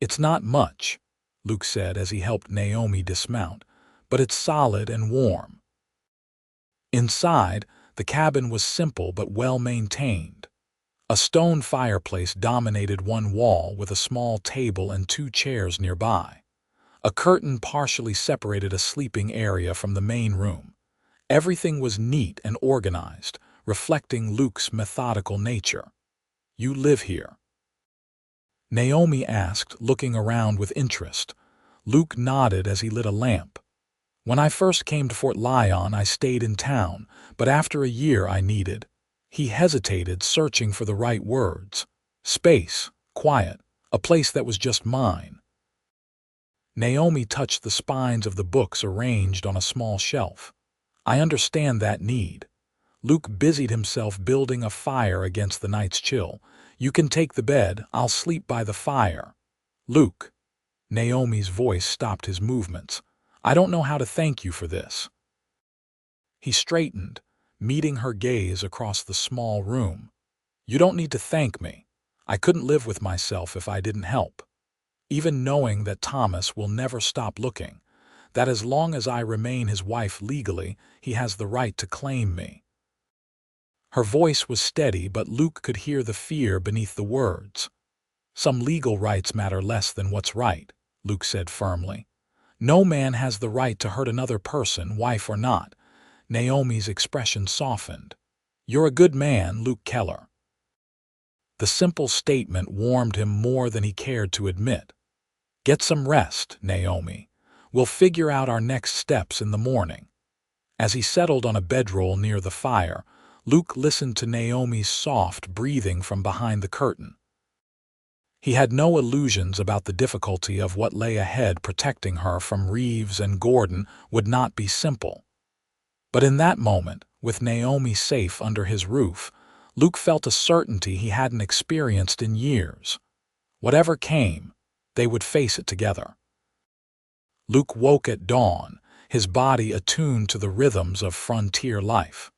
"It's not much," Luke said as he helped Naomi dismount, "but it's solid and warm." Inside, the cabin was simple but well-maintained. A stone fireplace dominated one wall with a small table and 2 chairs nearby. A curtain partially separated a sleeping area from the main room. Everything was neat and organized, reflecting Luke's methodical nature. "You live here?" Naomi asked, looking around with interest. Luke nodded as he lit a lamp. "When I first came to Fort Lyon, I stayed in town, but after a year I needed—" He hesitated, searching for the right words. "Space, quiet, a place that was just mine." Naomi touched the spines of the books arranged on a small shelf. "I understand that need." Luke busied himself building a fire against the night's chill. "You can take the bed, I'll sleep by the fire." "Luke." Naomi's voice stopped his movements. "I don't know how to thank you for this." He straightened, meeting her gaze across the small room. "You don't need to thank me. I couldn't live with myself if I didn't help. Even knowing that Thomas will never stop looking, that as long as I remain his wife legally, he has the right to claim me." Her voice was steady, but Luke could hear the fear beneath the words. "Some legal rights matter less than what's right," Luke said firmly. "No man has the right to hurt another person, wife or not." Naomi's expression softened. "You're a good man, Luke Keller." The simple statement warmed him more than he cared to admit. "Get some rest, Naomi. We'll figure out our next steps in the morning." As he settled on a bedroll near the fire, Luke listened to Naomi's soft breathing from behind the curtain. He had no illusions about the difficulty of what lay ahead. Protecting her from Reeves and Gordon would not be simple. But in that moment, with Naomi safe under his roof, Luke felt a certainty he hadn't experienced in years. Whatever came, they would face it together. Luke woke at dawn, his body attuned to the rhythms of frontier life.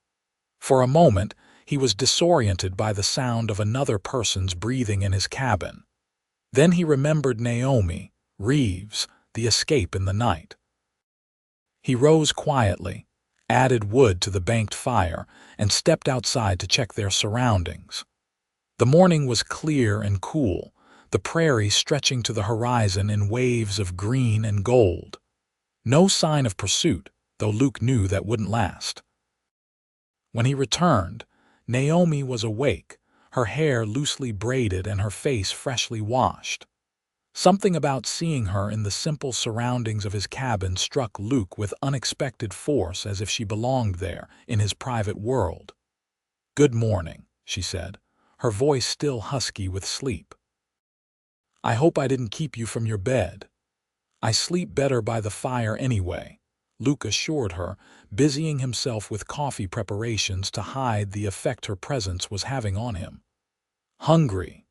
For a moment, he was disoriented by the sound of another person's breathing in his cabin. Then he remembered Naomi, Reeves, the escape in the night. He rose quietly, added wood to the banked fire, and stepped outside to check their surroundings. The morning was clear and cool, the prairie stretching to the horizon in waves of green and gold. No sign of pursuit, though Luke knew that wouldn't last. When he returned, Naomi was awake, her hair loosely braided and her face freshly washed. Something about seeing her in the simple surroundings of his cabin struck Luke with unexpected force, as if she belonged there, in his private world. "Good morning," she said, her voice still husky with sleep. "I hope I didn't keep you from your bed." "I sleep better by the fire anyway," Luke assured her, busying himself with coffee preparations to hide the effect her presence was having on him. "Hungry?"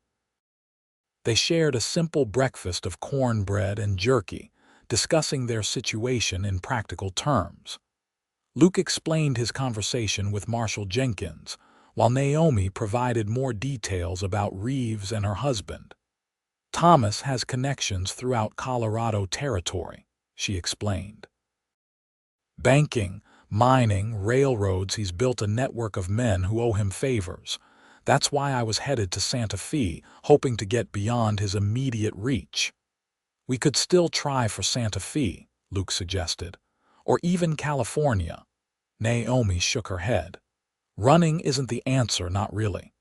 They shared a simple breakfast of cornbread and jerky, discussing their situation in practical terms. Luke explained his conversation with Marshal Jenkins, while Naomi provided more details about Reeves and her husband. "Thomas has connections throughout Colorado territory," she explained. "Banking, mining, railroads, he's built a network of men who owe him favors. That's why I was headed to Santa Fe, hoping to get beyond his immediate reach." "We could still try for Santa Fe," Luke suggested. "Or even California." Naomi shook her head. "Running isn't the answer, not really.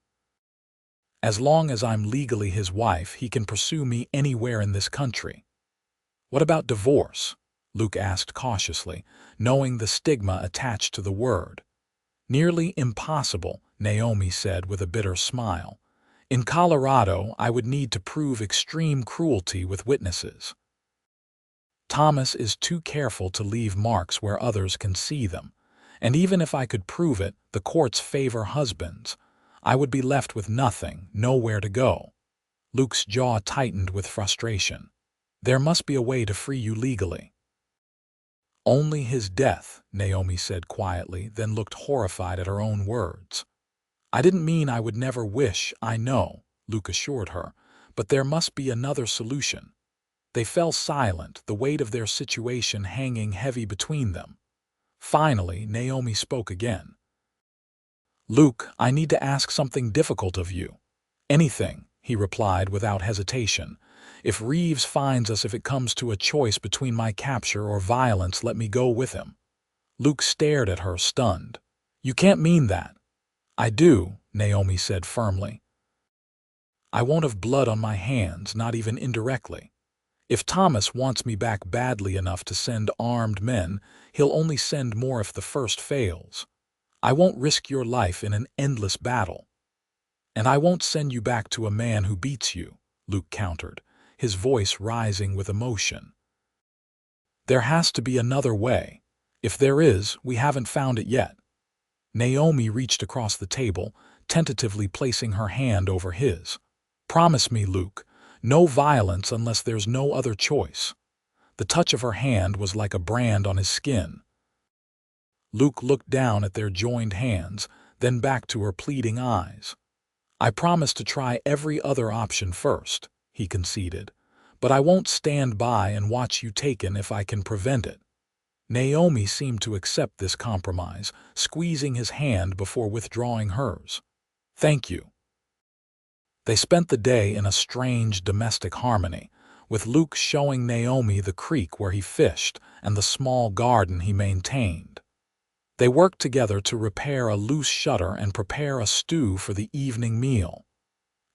As long as I'm legally his wife, he can pursue me anywhere in this country." "What about divorce?" Luke asked cautiously, knowing the stigma attached to the word. "Nearly impossible," Naomi said with a bitter smile. "In Colorado, I would need to prove extreme cruelty with witnesses. Thomas is too careful to leave marks where others can see them, and even if I could prove it, the courts favor husbands. I would be left with nothing, nowhere to go." Luke's jaw tightened with frustration. "There must be a way to free you legally." "Only his death," Naomi said quietly, then looked horrified at her own words. "I didn't mean I would never wish, I know," Luke assured her, "but there must be another solution." They fell silent, the weight of their situation hanging heavy between them. Finally, Naomi spoke again. "Luke, I need to ask something difficult of you." "Anything," he replied without hesitation. "If Reeves finds us, if it comes to a choice between my capture or violence, let me go with him." Luke stared at her, stunned. "You can't mean that." "I do," Naomi said firmly. "I won't have blood on my hands, not even indirectly. If Thomas wants me back badly enough to send armed men, he'll only send more if the first fails. I won't risk your life in an endless battle." "And I won't send you back to a man who beats you," Luke countered, his voice rising with emotion. "There has to be another way. If there is, we haven't found it yet." Naomi reached across the table, tentatively placing her hand over his. "Promise me, Luke, no violence unless there's no other choice." The touch of her hand was like a brand on his skin. Luke looked down at their joined hands, then back to her pleading eyes. "I promise to try every other option first," he conceded, "but I won't stand by and watch you taken if I can prevent it." Naomi seemed to accept this compromise, squeezing his hand before withdrawing hers. "Thank you." They spent the day in a strange domestic harmony, with Luke showing Naomi the creek where he fished and the small garden he maintained. They worked together to repair a loose shutter and prepare a stew for the evening meal.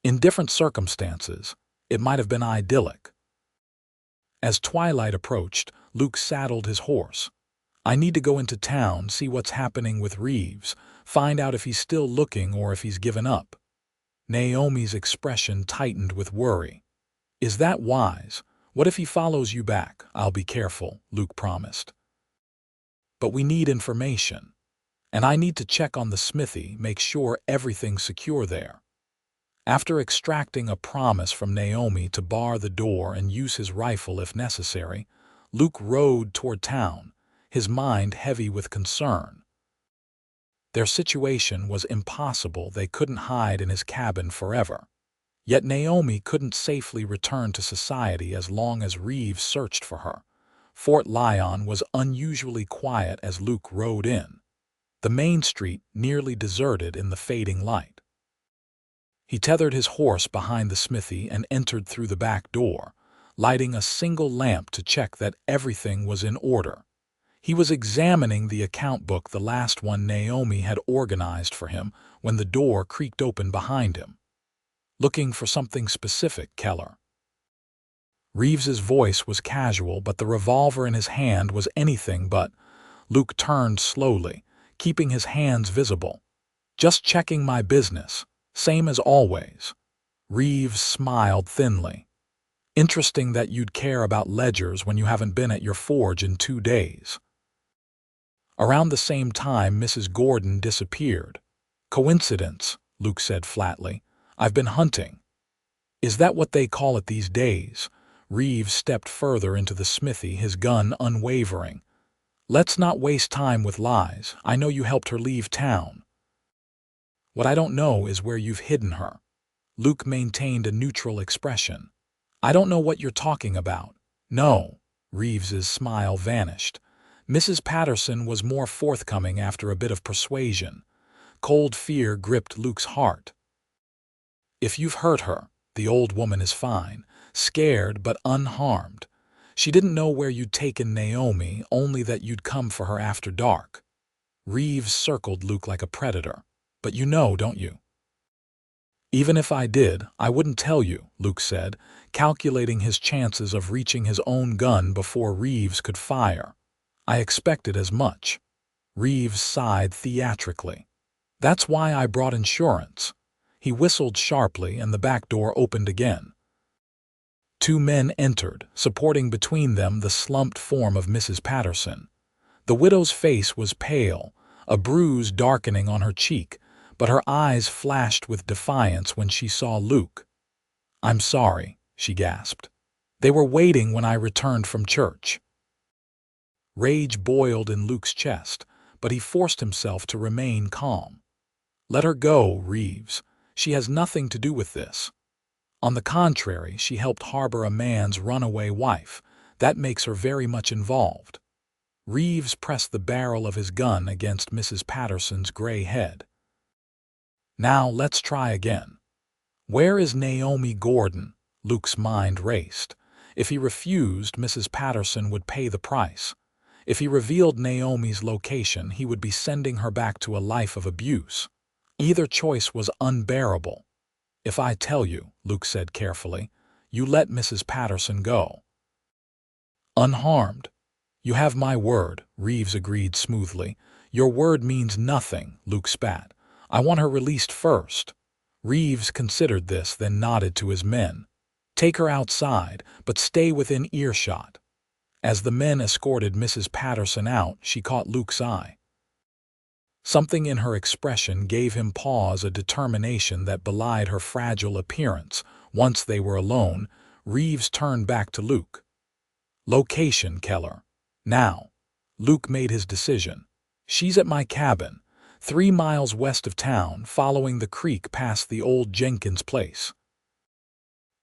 In different circumstances, it might have been idyllic. As twilight approached, Luke saddled his horse. "I need to go into town, see what's happening with Reeves, find out if he's still looking or if he's given up." Naomi's expression tightened with worry. "Is that wise? What if he follows you back?" "I'll be careful," Luke promised. "But we need information. And I need to check on the smithy, make sure everything's secure there." After extracting a promise from Naomi to bar the door and use his rifle if necessary, Luke rode toward town, his mind heavy with concern. Their situation was impossible. They couldn't hide in his cabin forever. Yet Naomi couldn't safely return to society as long as Reeves searched for her. Fort Lyon was unusually quiet as Luke rode in, the main street nearly deserted in the fading light. He tethered his horse behind the smithy and entered through the back door, lighting a single lamp to check that everything was in order. He was examining the account book, the last one Naomi had organized for him, when the door creaked open behind him. "Looking for something specific, Keller?" Reeves's voice was casual, but the revolver in his hand was anything but. Luke turned slowly, keeping his hands visible. "Just checking my business, same as always." Reeves smiled thinly. "Interesting that you'd care about ledgers when you haven't been at your forge in 2 days." Around the same time, Mrs. Gordon disappeared. "Coincidence," Luke said flatly. "I've been hunting." "Is that what they call it these days?" Reeves stepped further into the smithy, his gun unwavering. "Let's not waste time with lies. I know you helped her leave town." "What I don't know is where you've hidden her." Luke maintained a neutral expression. "I don't know what you're talking about." "No." Reeves's smile vanished. Mrs. Patterson was more forthcoming after a bit of persuasion. Cold fear gripped Luke's heart. "If you've hurt her, the old woman is fine, scared but unharmed. She didn't know where you'd taken Naomi, only that you'd come for her after dark." Reeves circled Luke like a predator. "But you know, don't you?" "Even if I did, I wouldn't tell you," Luke said, calculating his chances of reaching his own gun before Reeves could fire. "I expected as much." Reeves sighed theatrically. "That's why I brought insurance." He whistled sharply and the back door opened again. 2 men entered, supporting between them the slumped form of Mrs. Patterson. The widow's face was pale, a bruise darkening on her cheek, but her eyes flashed with defiance when she saw Luke. "I'm sorry," she gasped. "They were waiting when I returned from church." Rage boiled in Luke's chest, but he forced himself to remain calm. "Let her go, Reeves. She has nothing to do with this. On the contrary, she helped harbor a man's runaway wife. That makes her very much involved." Reeves pressed the barrel of his gun against Mrs. Patterson's gray head. "Now let's try again. Where is Naomi Gordon?" Luke's mind raced. If he refused, Mrs. Patterson would pay the price. If he revealed Naomi's location, he would be sending her back to a life of abuse. Either choice was unbearable. "If I tell you," Luke said carefully, "you let Mrs. Patterson go." "Unharmed." "You have my word," Reeves agreed smoothly. "Your word means nothing," Luke spat. "I want her released first." Reeves considered this, then nodded to his men. "Take her outside, but stay within earshot." As the men escorted Mrs. Patterson out, she caught Luke's eye. Something in her expression gave him pause, a determination that belied her fragile appearance. Once they were alone, Reeves turned back to Luke. "Location, Keller. Now." Luke made his decision. "She's at my cabin, 3 miles west of town, following the creek past the old Jenkins place."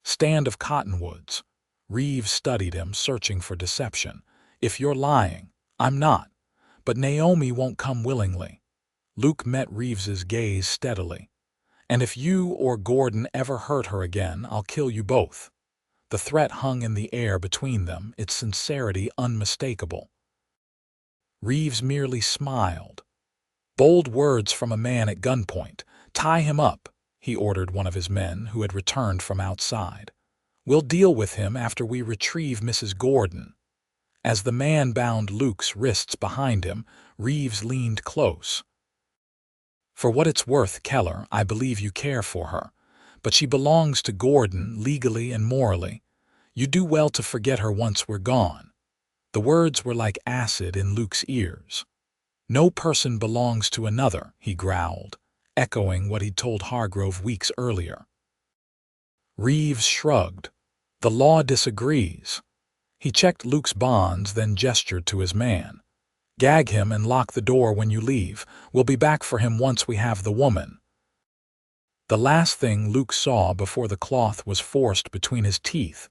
"Stand of cottonwoods." Reeves studied him, searching for deception. "If you're lying." "I'm not. But Naomi won't come willingly." Luke met Reeves's gaze steadily. "And if you or Gordon ever hurt her again, I'll kill you both." The threat hung in the air between them, its sincerity unmistakable. Reeves merely smiled. "Bold words from a man at gunpoint. Tie him up," he ordered one of his men, who had returned from outside. "We'll deal with him after we retrieve Mrs. Gordon." As the man bound Luke's wrists behind him, Reeves leaned close. "For what it's worth, Keller, I believe you care for her. But she belongs to Gordon, legally and morally. You do well to forget her once we're gone." The words were like acid in Luke's ears. "No person belongs to another," he growled, echoing what he'd told Hargrove weeks earlier. Reeves shrugged. "The law disagrees." He checked Luke's bonds, then gestured to his man. "Gag him and lock the door when you leave. We'll be back for him once we have the woman." The last thing Luke saw before the cloth was forced between his teeth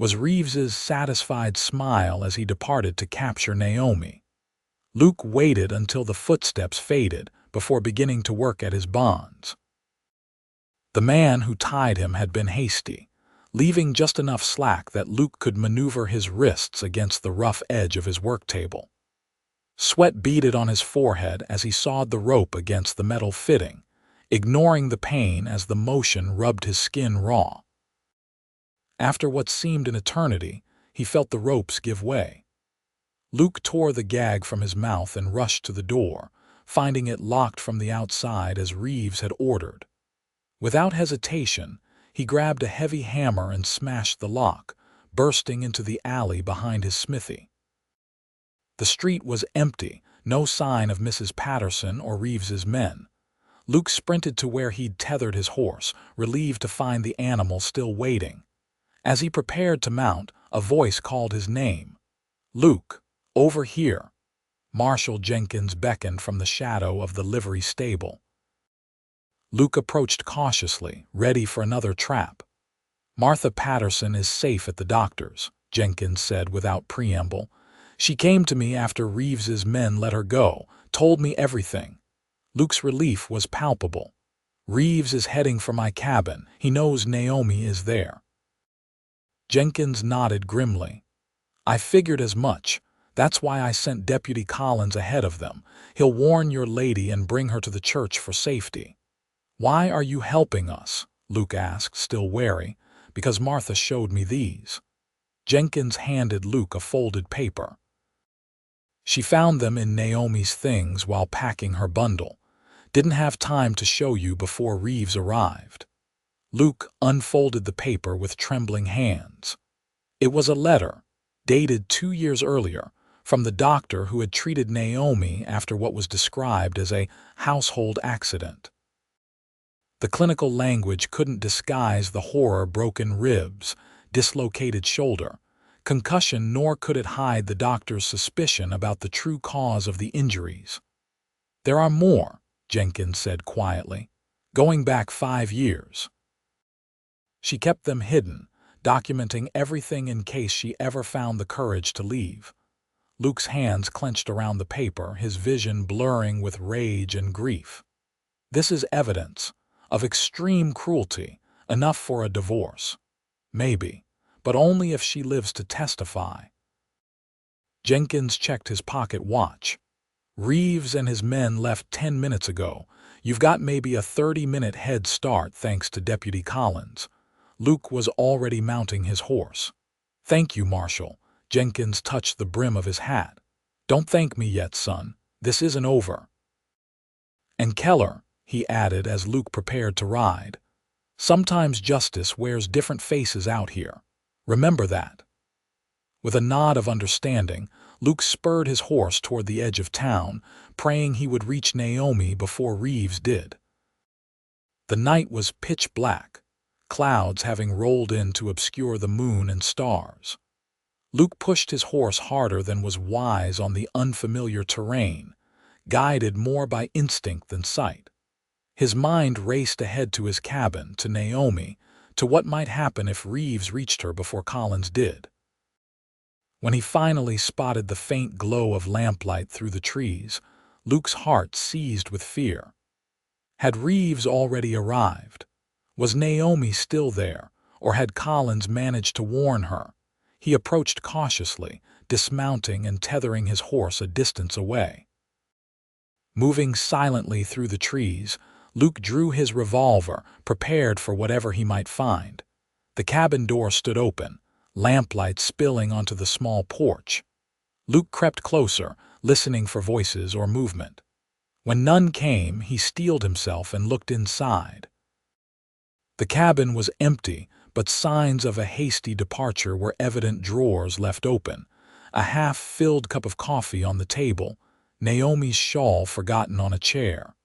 was Reeves's satisfied smile as he departed to capture Naomi. Luke waited until the footsteps faded before beginning to work at his bonds. The man who tied him had been hasty, leaving just enough slack that Luke could maneuver his wrists against the rough edge of his work table. Sweat beaded on his forehead as he sawed the rope against the metal fitting, ignoring the pain as the motion rubbed his skin raw. After what seemed an eternity, he felt the ropes give way. Luke tore the gag from his mouth and rushed to the door, finding it locked from the outside as Reeves had ordered. Without hesitation, he grabbed a heavy hammer and smashed the lock, bursting into the alley behind his smithy. The street was empty, no sign of Mrs. Patterson or Reeves's men. Luke sprinted to where he'd tethered his horse, relieved to find the animal still waiting. As he prepared to mount, a voice called his name. "Luke, over here." Marshal Jenkins beckoned from the shadow of the livery stable. Luke approached cautiously, ready for another trap. "Martha Patterson is safe at the doctor's," Jenkins said without preamble. "She came to me after Reeves's men let her go, told me everything." Luke's relief was palpable. "Reeves is heading for my cabin. He knows Naomi is there." Jenkins nodded grimly. "I figured as much. That's why I sent Deputy Collins ahead of them. He'll warn your lady and bring her to the church for safety." "Why are you helping us?" Luke asked, still wary. "Because Martha showed me these." Jenkins handed Luke a folded paper. "She found them in Naomi's things while packing her bundle. Didn't have time to show you before Reeves arrived." Luke unfolded the paper with trembling hands. It was a letter, dated 2 years earlier, from the doctor who had treated Naomi after what was described as a household accident. The clinical language couldn't disguise the horror: broken ribs, dislocated shoulder, concussion, nor could it hide the doctor's suspicion about the true cause of the injuries. "There are more," Jenkins said quietly, "going back 5 years. She kept them hidden, documenting everything in case she ever found the courage to leave." Luke's hands clenched around the paper, his vision blurring with rage and grief. "This is evidence of extreme cruelty, enough for a divorce. Maybe, but only if she lives to testify." Jenkins checked his pocket watch. "Reeves and his men left 10 minutes ago. You've got maybe a 30-minute head start thanks to Deputy Collins." Luke was already mounting his horse. "Thank you, Marshal." Jenkins touched the brim of his hat. "Don't thank me yet, son. This isn't over." "And Keller," he added as Luke prepared to ride. "Sometimes justice wears different faces out here. Remember that." With a nod of understanding, Luke spurred his horse toward the edge of town, praying he would reach Naomi before Reeves did. The night was pitch black, clouds having rolled in to obscure the moon and stars. Luke pushed his horse harder than was wise on the unfamiliar terrain, guided more by instinct than sight. His mind raced ahead to his cabin, to Naomi, to what might happen if Reeves reached her before Collins did. When he finally spotted the faint glow of lamplight through the trees, Luke's heart seized with fear. Had Reeves already arrived? Was Naomi still there, or had Collins managed to warn her? He approached cautiously, dismounting and tethering his horse a distance away. Moving silently through the trees, Luke drew his revolver, prepared for whatever he might find. The cabin door stood open, lamplight spilling onto the small porch. Luke crept closer, listening for voices or movement. When none came, he steeled himself and looked inside. The cabin was empty, but signs of a hasty departure were evident: drawers left open, a half-filled cup of coffee on the table, Naomi's shawl forgotten on a chair.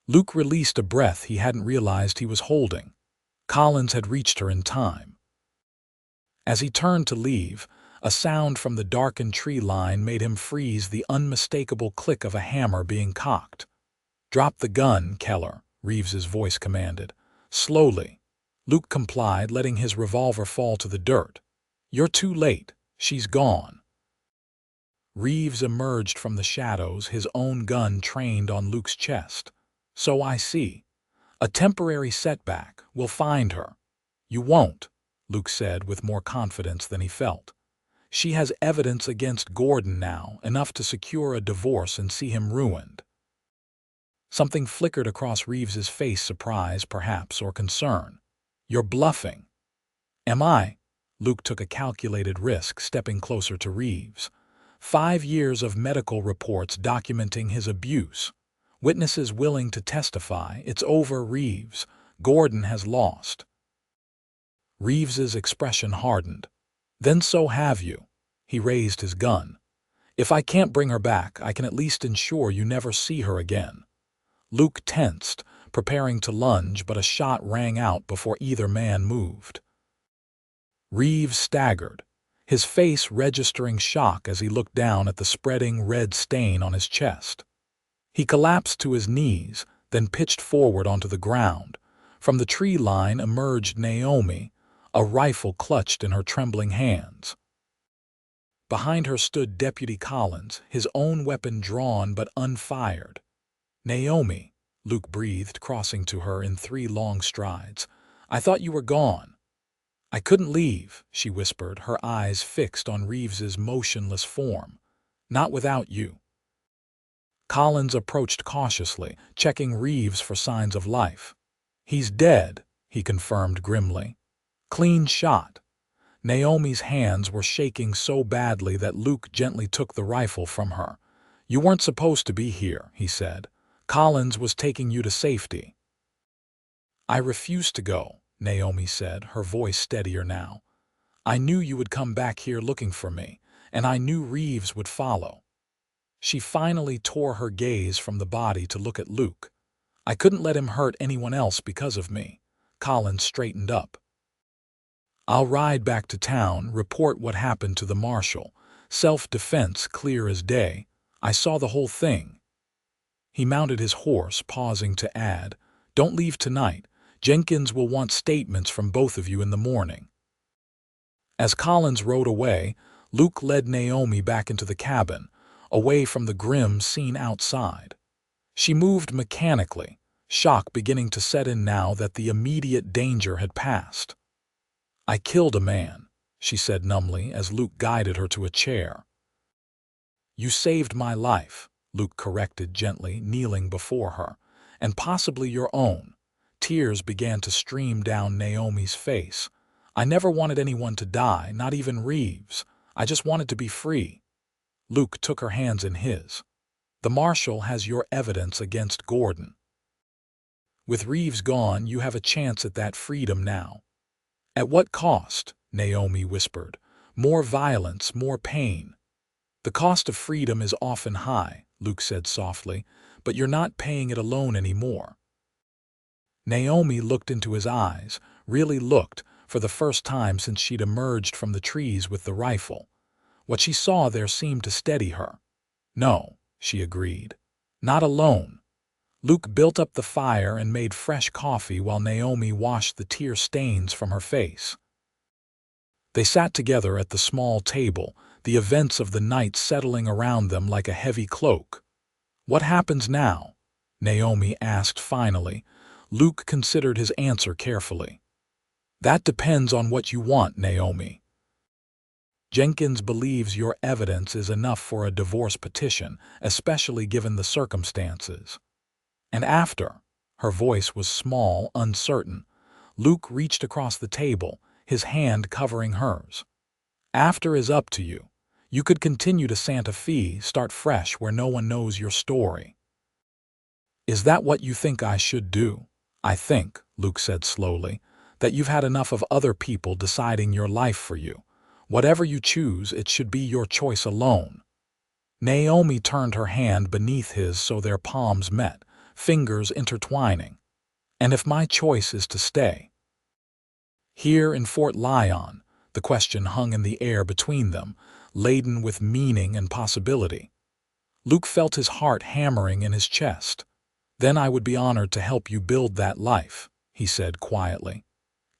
Luke released a breath he hadn't realized he was holding. Collins had reached her in time. As he turned to leave, a sound from the darkened tree line made him freeze, the unmistakable click of a hammer being cocked. "Drop the gun, Keller," Reeves's voice commanded. Slowly. Luke complied, letting his revolver fall to the dirt. You're too late. She's gone. Reeves emerged from the shadows, his own gun trained on Luke's chest. So I see. A temporary setback. We'll find her. You won't, Luke said with more confidence than he felt. She has evidence against Gordon now, enough to secure a divorce and see him ruined. Something flickered across Reeves's face, surprise, perhaps, or concern. You're bluffing. Am I? Luke took a calculated risk, stepping closer to Reeves. 5 years of medical reports documenting his abuse. Witnesses willing to testify. It's over, Reeves. Gordon has lost. Reeves's expression hardened. Then so have you. He raised his gun. If I can't bring her back, I can at least ensure you never see her again. Luke tensed, preparing to lunge, but a shot rang out before either man moved. Reeves staggered, his face registering shock as he looked down at the spreading red stain on his chest. He collapsed to his knees, then pitched forward onto the ground. From the tree line emerged Naomi, a rifle clutched in her trembling hands. Behind her stood Deputy Collins, his own weapon drawn but unfired. Naomi, Luke breathed, crossing to her in 3 long strides. I thought you were gone. I couldn't leave, she whispered, her eyes fixed on Reeves's motionless form. Not without you. Collins approached cautiously, checking Reeves for signs of life. He's dead, he confirmed grimly. Clean shot. Naomi's hands were shaking so badly that Luke gently took the rifle from her. You weren't supposed to be here, he said. Collins was taking you to safety. I refused to go, Naomi said, her voice steadier now. I knew you would come back here looking for me, and I knew Reeves would follow. She finally tore her gaze from the body to look at Luke. I couldn't let him hurt anyone else because of me. Collins straightened up. I'll ride back to town, report what happened to the marshal. Self-defense, clear as day. I saw the whole thing. He mounted his horse, pausing to add, Don't leave tonight. Jenkins will want statements from both of you in the morning. As Collins rode away, Luke led Naomi back into the cabin, away from the grim scene outside. She moved mechanically, shock beginning to set in now that the immediate danger had passed. I killed a man, she said numbly as Luke guided her to a chair. You saved my life, Luke corrected gently, kneeling before her, and possibly your own. Tears began to stream down Naomi's face. I never wanted anyone to die, not even Reeves. I just wanted to be free. Luke took her hands in his. The marshal has your evidence against Gordon. With Reeves gone, you have a chance at that freedom now. At what cost? Naomi whispered. More violence, more pain. The cost of freedom is often high, Luke said softly, but you're not paying it alone anymore. Naomi looked into his eyes, really looked, for the first time since she'd emerged from the trees with the rifle. What she saw there seemed to steady her. No, she agreed. Not alone. Luke built up the fire and made fresh coffee while Naomi washed the tear stains from her face. They sat together at the small table, the events of the night settling around them like a heavy cloak. What happens now? Naomi asked finally. Luke considered his answer carefully. That depends on what you want, Naomi. Jenkins believes your evidence is enough for a divorce petition, especially given the circumstances. And after, her voice was small, uncertain, Luke reached across the table, his hand covering hers. After is up to you. You could continue to Santa Fe, start fresh where no one knows your story. Is that what you think I should do? I think, Luke said slowly, that you've had enough of other people deciding your life for you. Whatever you choose, it should be your choice alone. Naomi turned her hand beneath his so their palms met, fingers intertwining. And if my choice is to stay? Here in Fort Lyon, the question hung in the air between them, laden with meaning and possibility. Luke felt his heart hammering in his chest. Then I would be honored to help you build that life, he said quietly.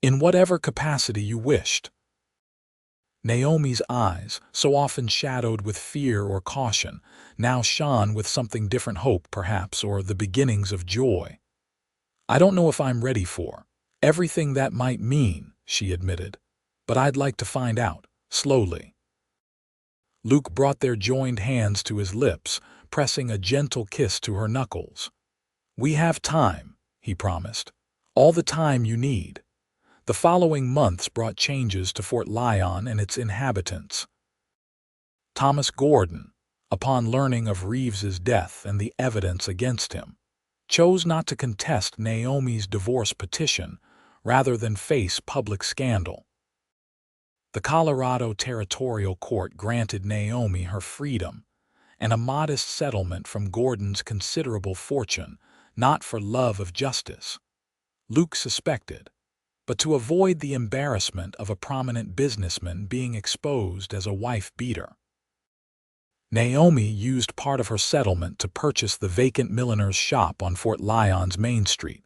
In whatever capacity you wished. Naomi's eyes, so often shadowed with fear or caution, now shone with something different, hope perhaps, or the beginnings of joy. "I don't know if I'm ready for everything that might mean," she admitted, "but I'd like to find out, slowly." Luke brought their joined hands to his lips, pressing a gentle kiss to her knuckles. "We have time," he promised. "All the time you need." The following months brought changes to Fort Lyon and its inhabitants. Thomas Gordon, upon learning of Reeves's death and the evidence against him, chose not to contest Naomi's divorce petition rather than face public scandal. The Colorado Territorial Court granted Naomi her freedom and a modest settlement from Gordon's considerable fortune, not for love of justice, Luke suspected, but to avoid the embarrassment of a prominent businessman being exposed as a wife-beater. Naomi used part of her settlement to purchase the vacant milliner's shop on Fort Lyon's Main Street,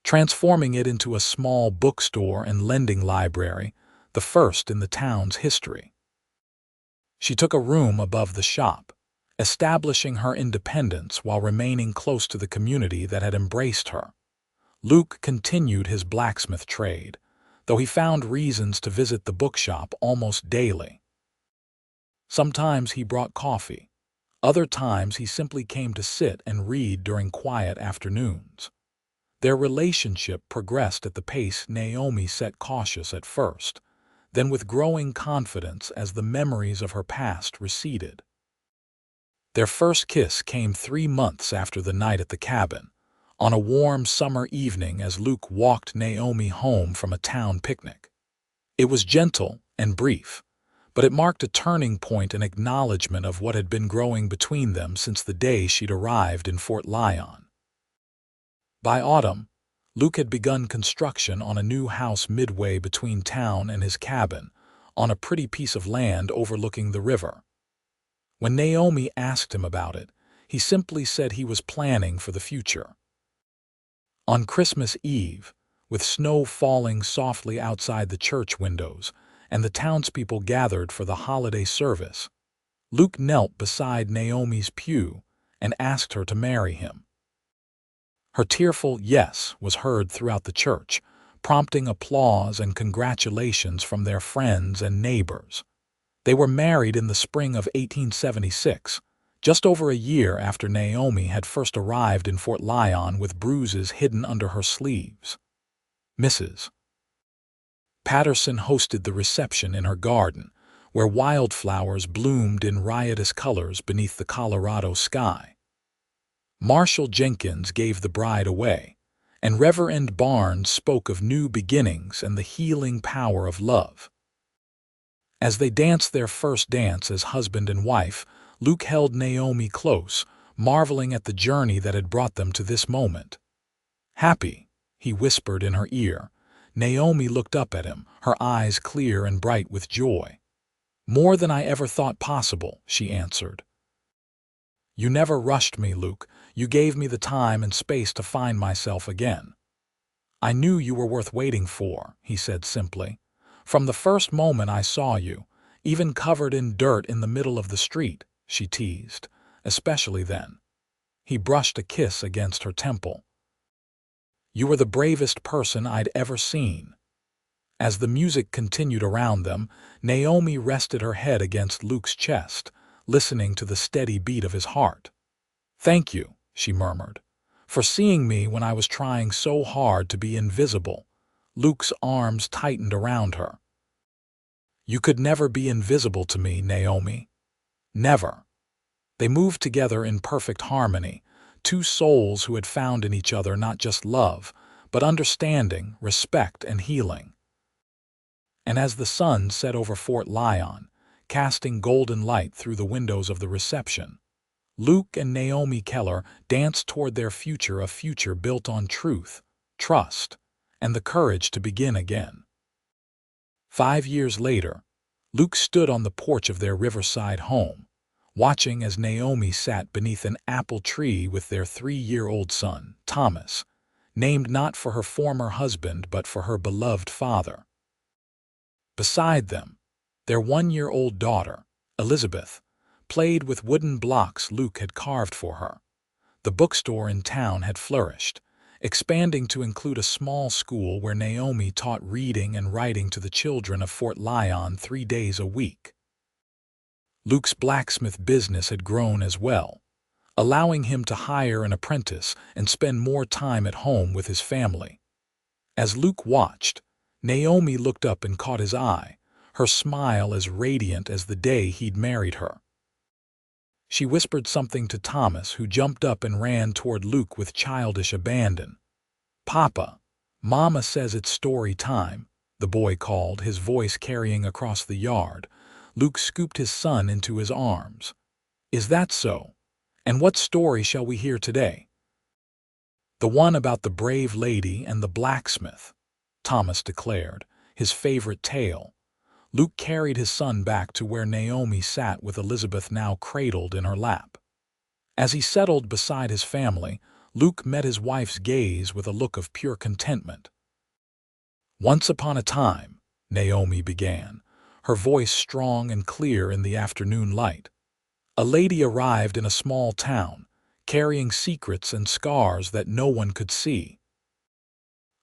transforming it into a small bookstore and lending library, the first in the town's history. She took a room above the shop, establishing her independence while remaining close to the community that had embraced her. Luke continued his blacksmith trade, though he found reasons to visit the bookshop almost daily. Sometimes he brought coffee. Other times he simply came to sit and read during quiet afternoons. Their relationship progressed at the pace Naomi set cautious at first, then with growing confidence as the memories of her past receded. Their first kiss came 3 months after the night at the cabin, on a warm summer evening as Luke walked Naomi home from a town picnic. It was gentle and brief, but it marked a turning point and acknowledgement of what had been growing between them since the day she'd arrived in Fort Lyon. By autumn, Luke had begun construction on a new house midway between town and his cabin, on a pretty piece of land overlooking the river. When Naomi asked him about it, he simply said he was planning for the future. On Christmas Eve, with snow falling softly outside the church windows and the townspeople gathered for the holiday service, Luke knelt beside Naomi's pew and asked her to marry him. Her tearful yes was heard throughout the church, prompting applause and congratulations from their friends and neighbors. They were married in the spring of 1876, just over a year after Naomi had first arrived in Fort Lyon with bruises hidden under her sleeves. Mrs. Patterson hosted the reception in her garden, where wildflowers bloomed in riotous colors beneath the Colorado sky. Marshall Jenkins gave the bride away, and Reverend Barnes spoke of new beginnings and the healing power of love. As they danced their first dance as husband and wife, Luke held Naomi close, marveling at the journey that had brought them to this moment. "Happy," he whispered in her ear. Naomi looked up at him, her eyes clear and bright with joy. "More than I ever thought possible," she answered. "You never rushed me, Luke. You gave me the time and space to find myself again." "I knew you were worth waiting for," he said simply. "From the first moment I saw you, even covered in dirt in the middle of the street," she teased, "especially then." He brushed a kiss against her temple. "You were the bravest person I'd ever seen." As the music continued around them, Naomi rested her head against Luke's chest, listening to the steady beat of his heart. "Thank you," she murmured, "for seeing me when I was trying so hard to be invisible." Luke's arms tightened around her. "You could never be invisible to me, Naomi. Never." They moved together in perfect harmony, two souls who had found in each other not just love, but understanding, respect, and healing. And as the sun set over Fort Lyon, casting golden light through the windows of the reception, Luke and Naomi Keller danced toward their future, a future built on truth, trust, and the courage to begin again. 5 years later, Luke stood on the porch of their riverside home, watching as Naomi sat beneath an apple tree with their 3-year-old son, Thomas, named not for her former husband but for her beloved father. Beside them, Their 1-year-old daughter, Elizabeth, played with wooden blocks Luke had carved for her. The bookstore in town had flourished, expanding to include a small school where Naomi taught reading and writing to the children of Fort Lyon 3 days a week. Luke's blacksmith business had grown as well, allowing him to hire an apprentice and spend more time at home with his family. As Luke watched, Naomi looked up and caught his eye, her smile as radiant as the day he'd married her. She whispered something to Thomas, who jumped up and ran toward Luke with childish abandon. "Papa, Mama says it's story time," the boy called, his voice carrying across the yard. Luke scooped his son into his arms. "Is that so? And what story shall we hear today?" "The one about the brave lady and the blacksmith," Thomas declared, his favorite tale. Luke carried his son back to where Naomi sat with Elizabeth now cradled in her lap. As he settled beside his family, Luke met his wife's gaze with a look of pure contentment. "Once upon a time," Naomi began, her voice strong and clear in the afternoon light, "a lady arrived in a small town, carrying secrets and scars that no one could see."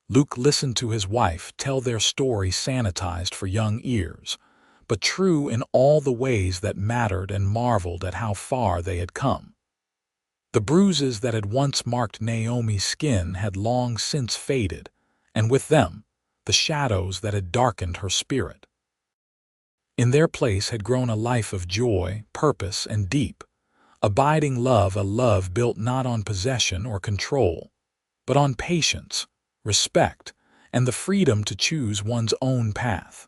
Luke listened to his wife tell their story, sanitized for young ears, but true in all the ways that mattered, and marveled at how far they had come. The bruises that had once marked Naomi's skin had long since faded, and with them, the shadows that had darkened her spirit. In their place had grown a life of joy, purpose, and deep, abiding love, a love built not on possession or control, but on patience, respect, and the freedom to choose one's own path.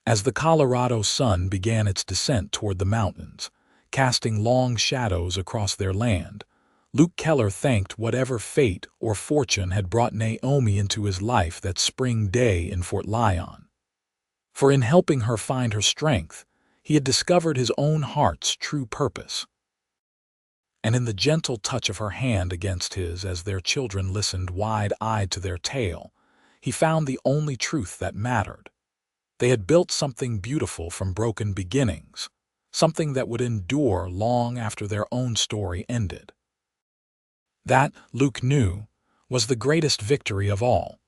As the Colorado sun began its descent toward the mountains, casting long shadows across their land, Luke Keller thanked whatever fate or fortune had brought Naomi into his life that spring day in Fort Lyon. For in helping her find her strength, he had discovered his own heart's true purpose. And in the gentle touch of her hand against his as their children listened wide-eyed to their tale, he found the only truth that mattered. They had built something beautiful from broken beginnings, something that would endure long after their own story ended. That, Luke knew, was the greatest victory of all.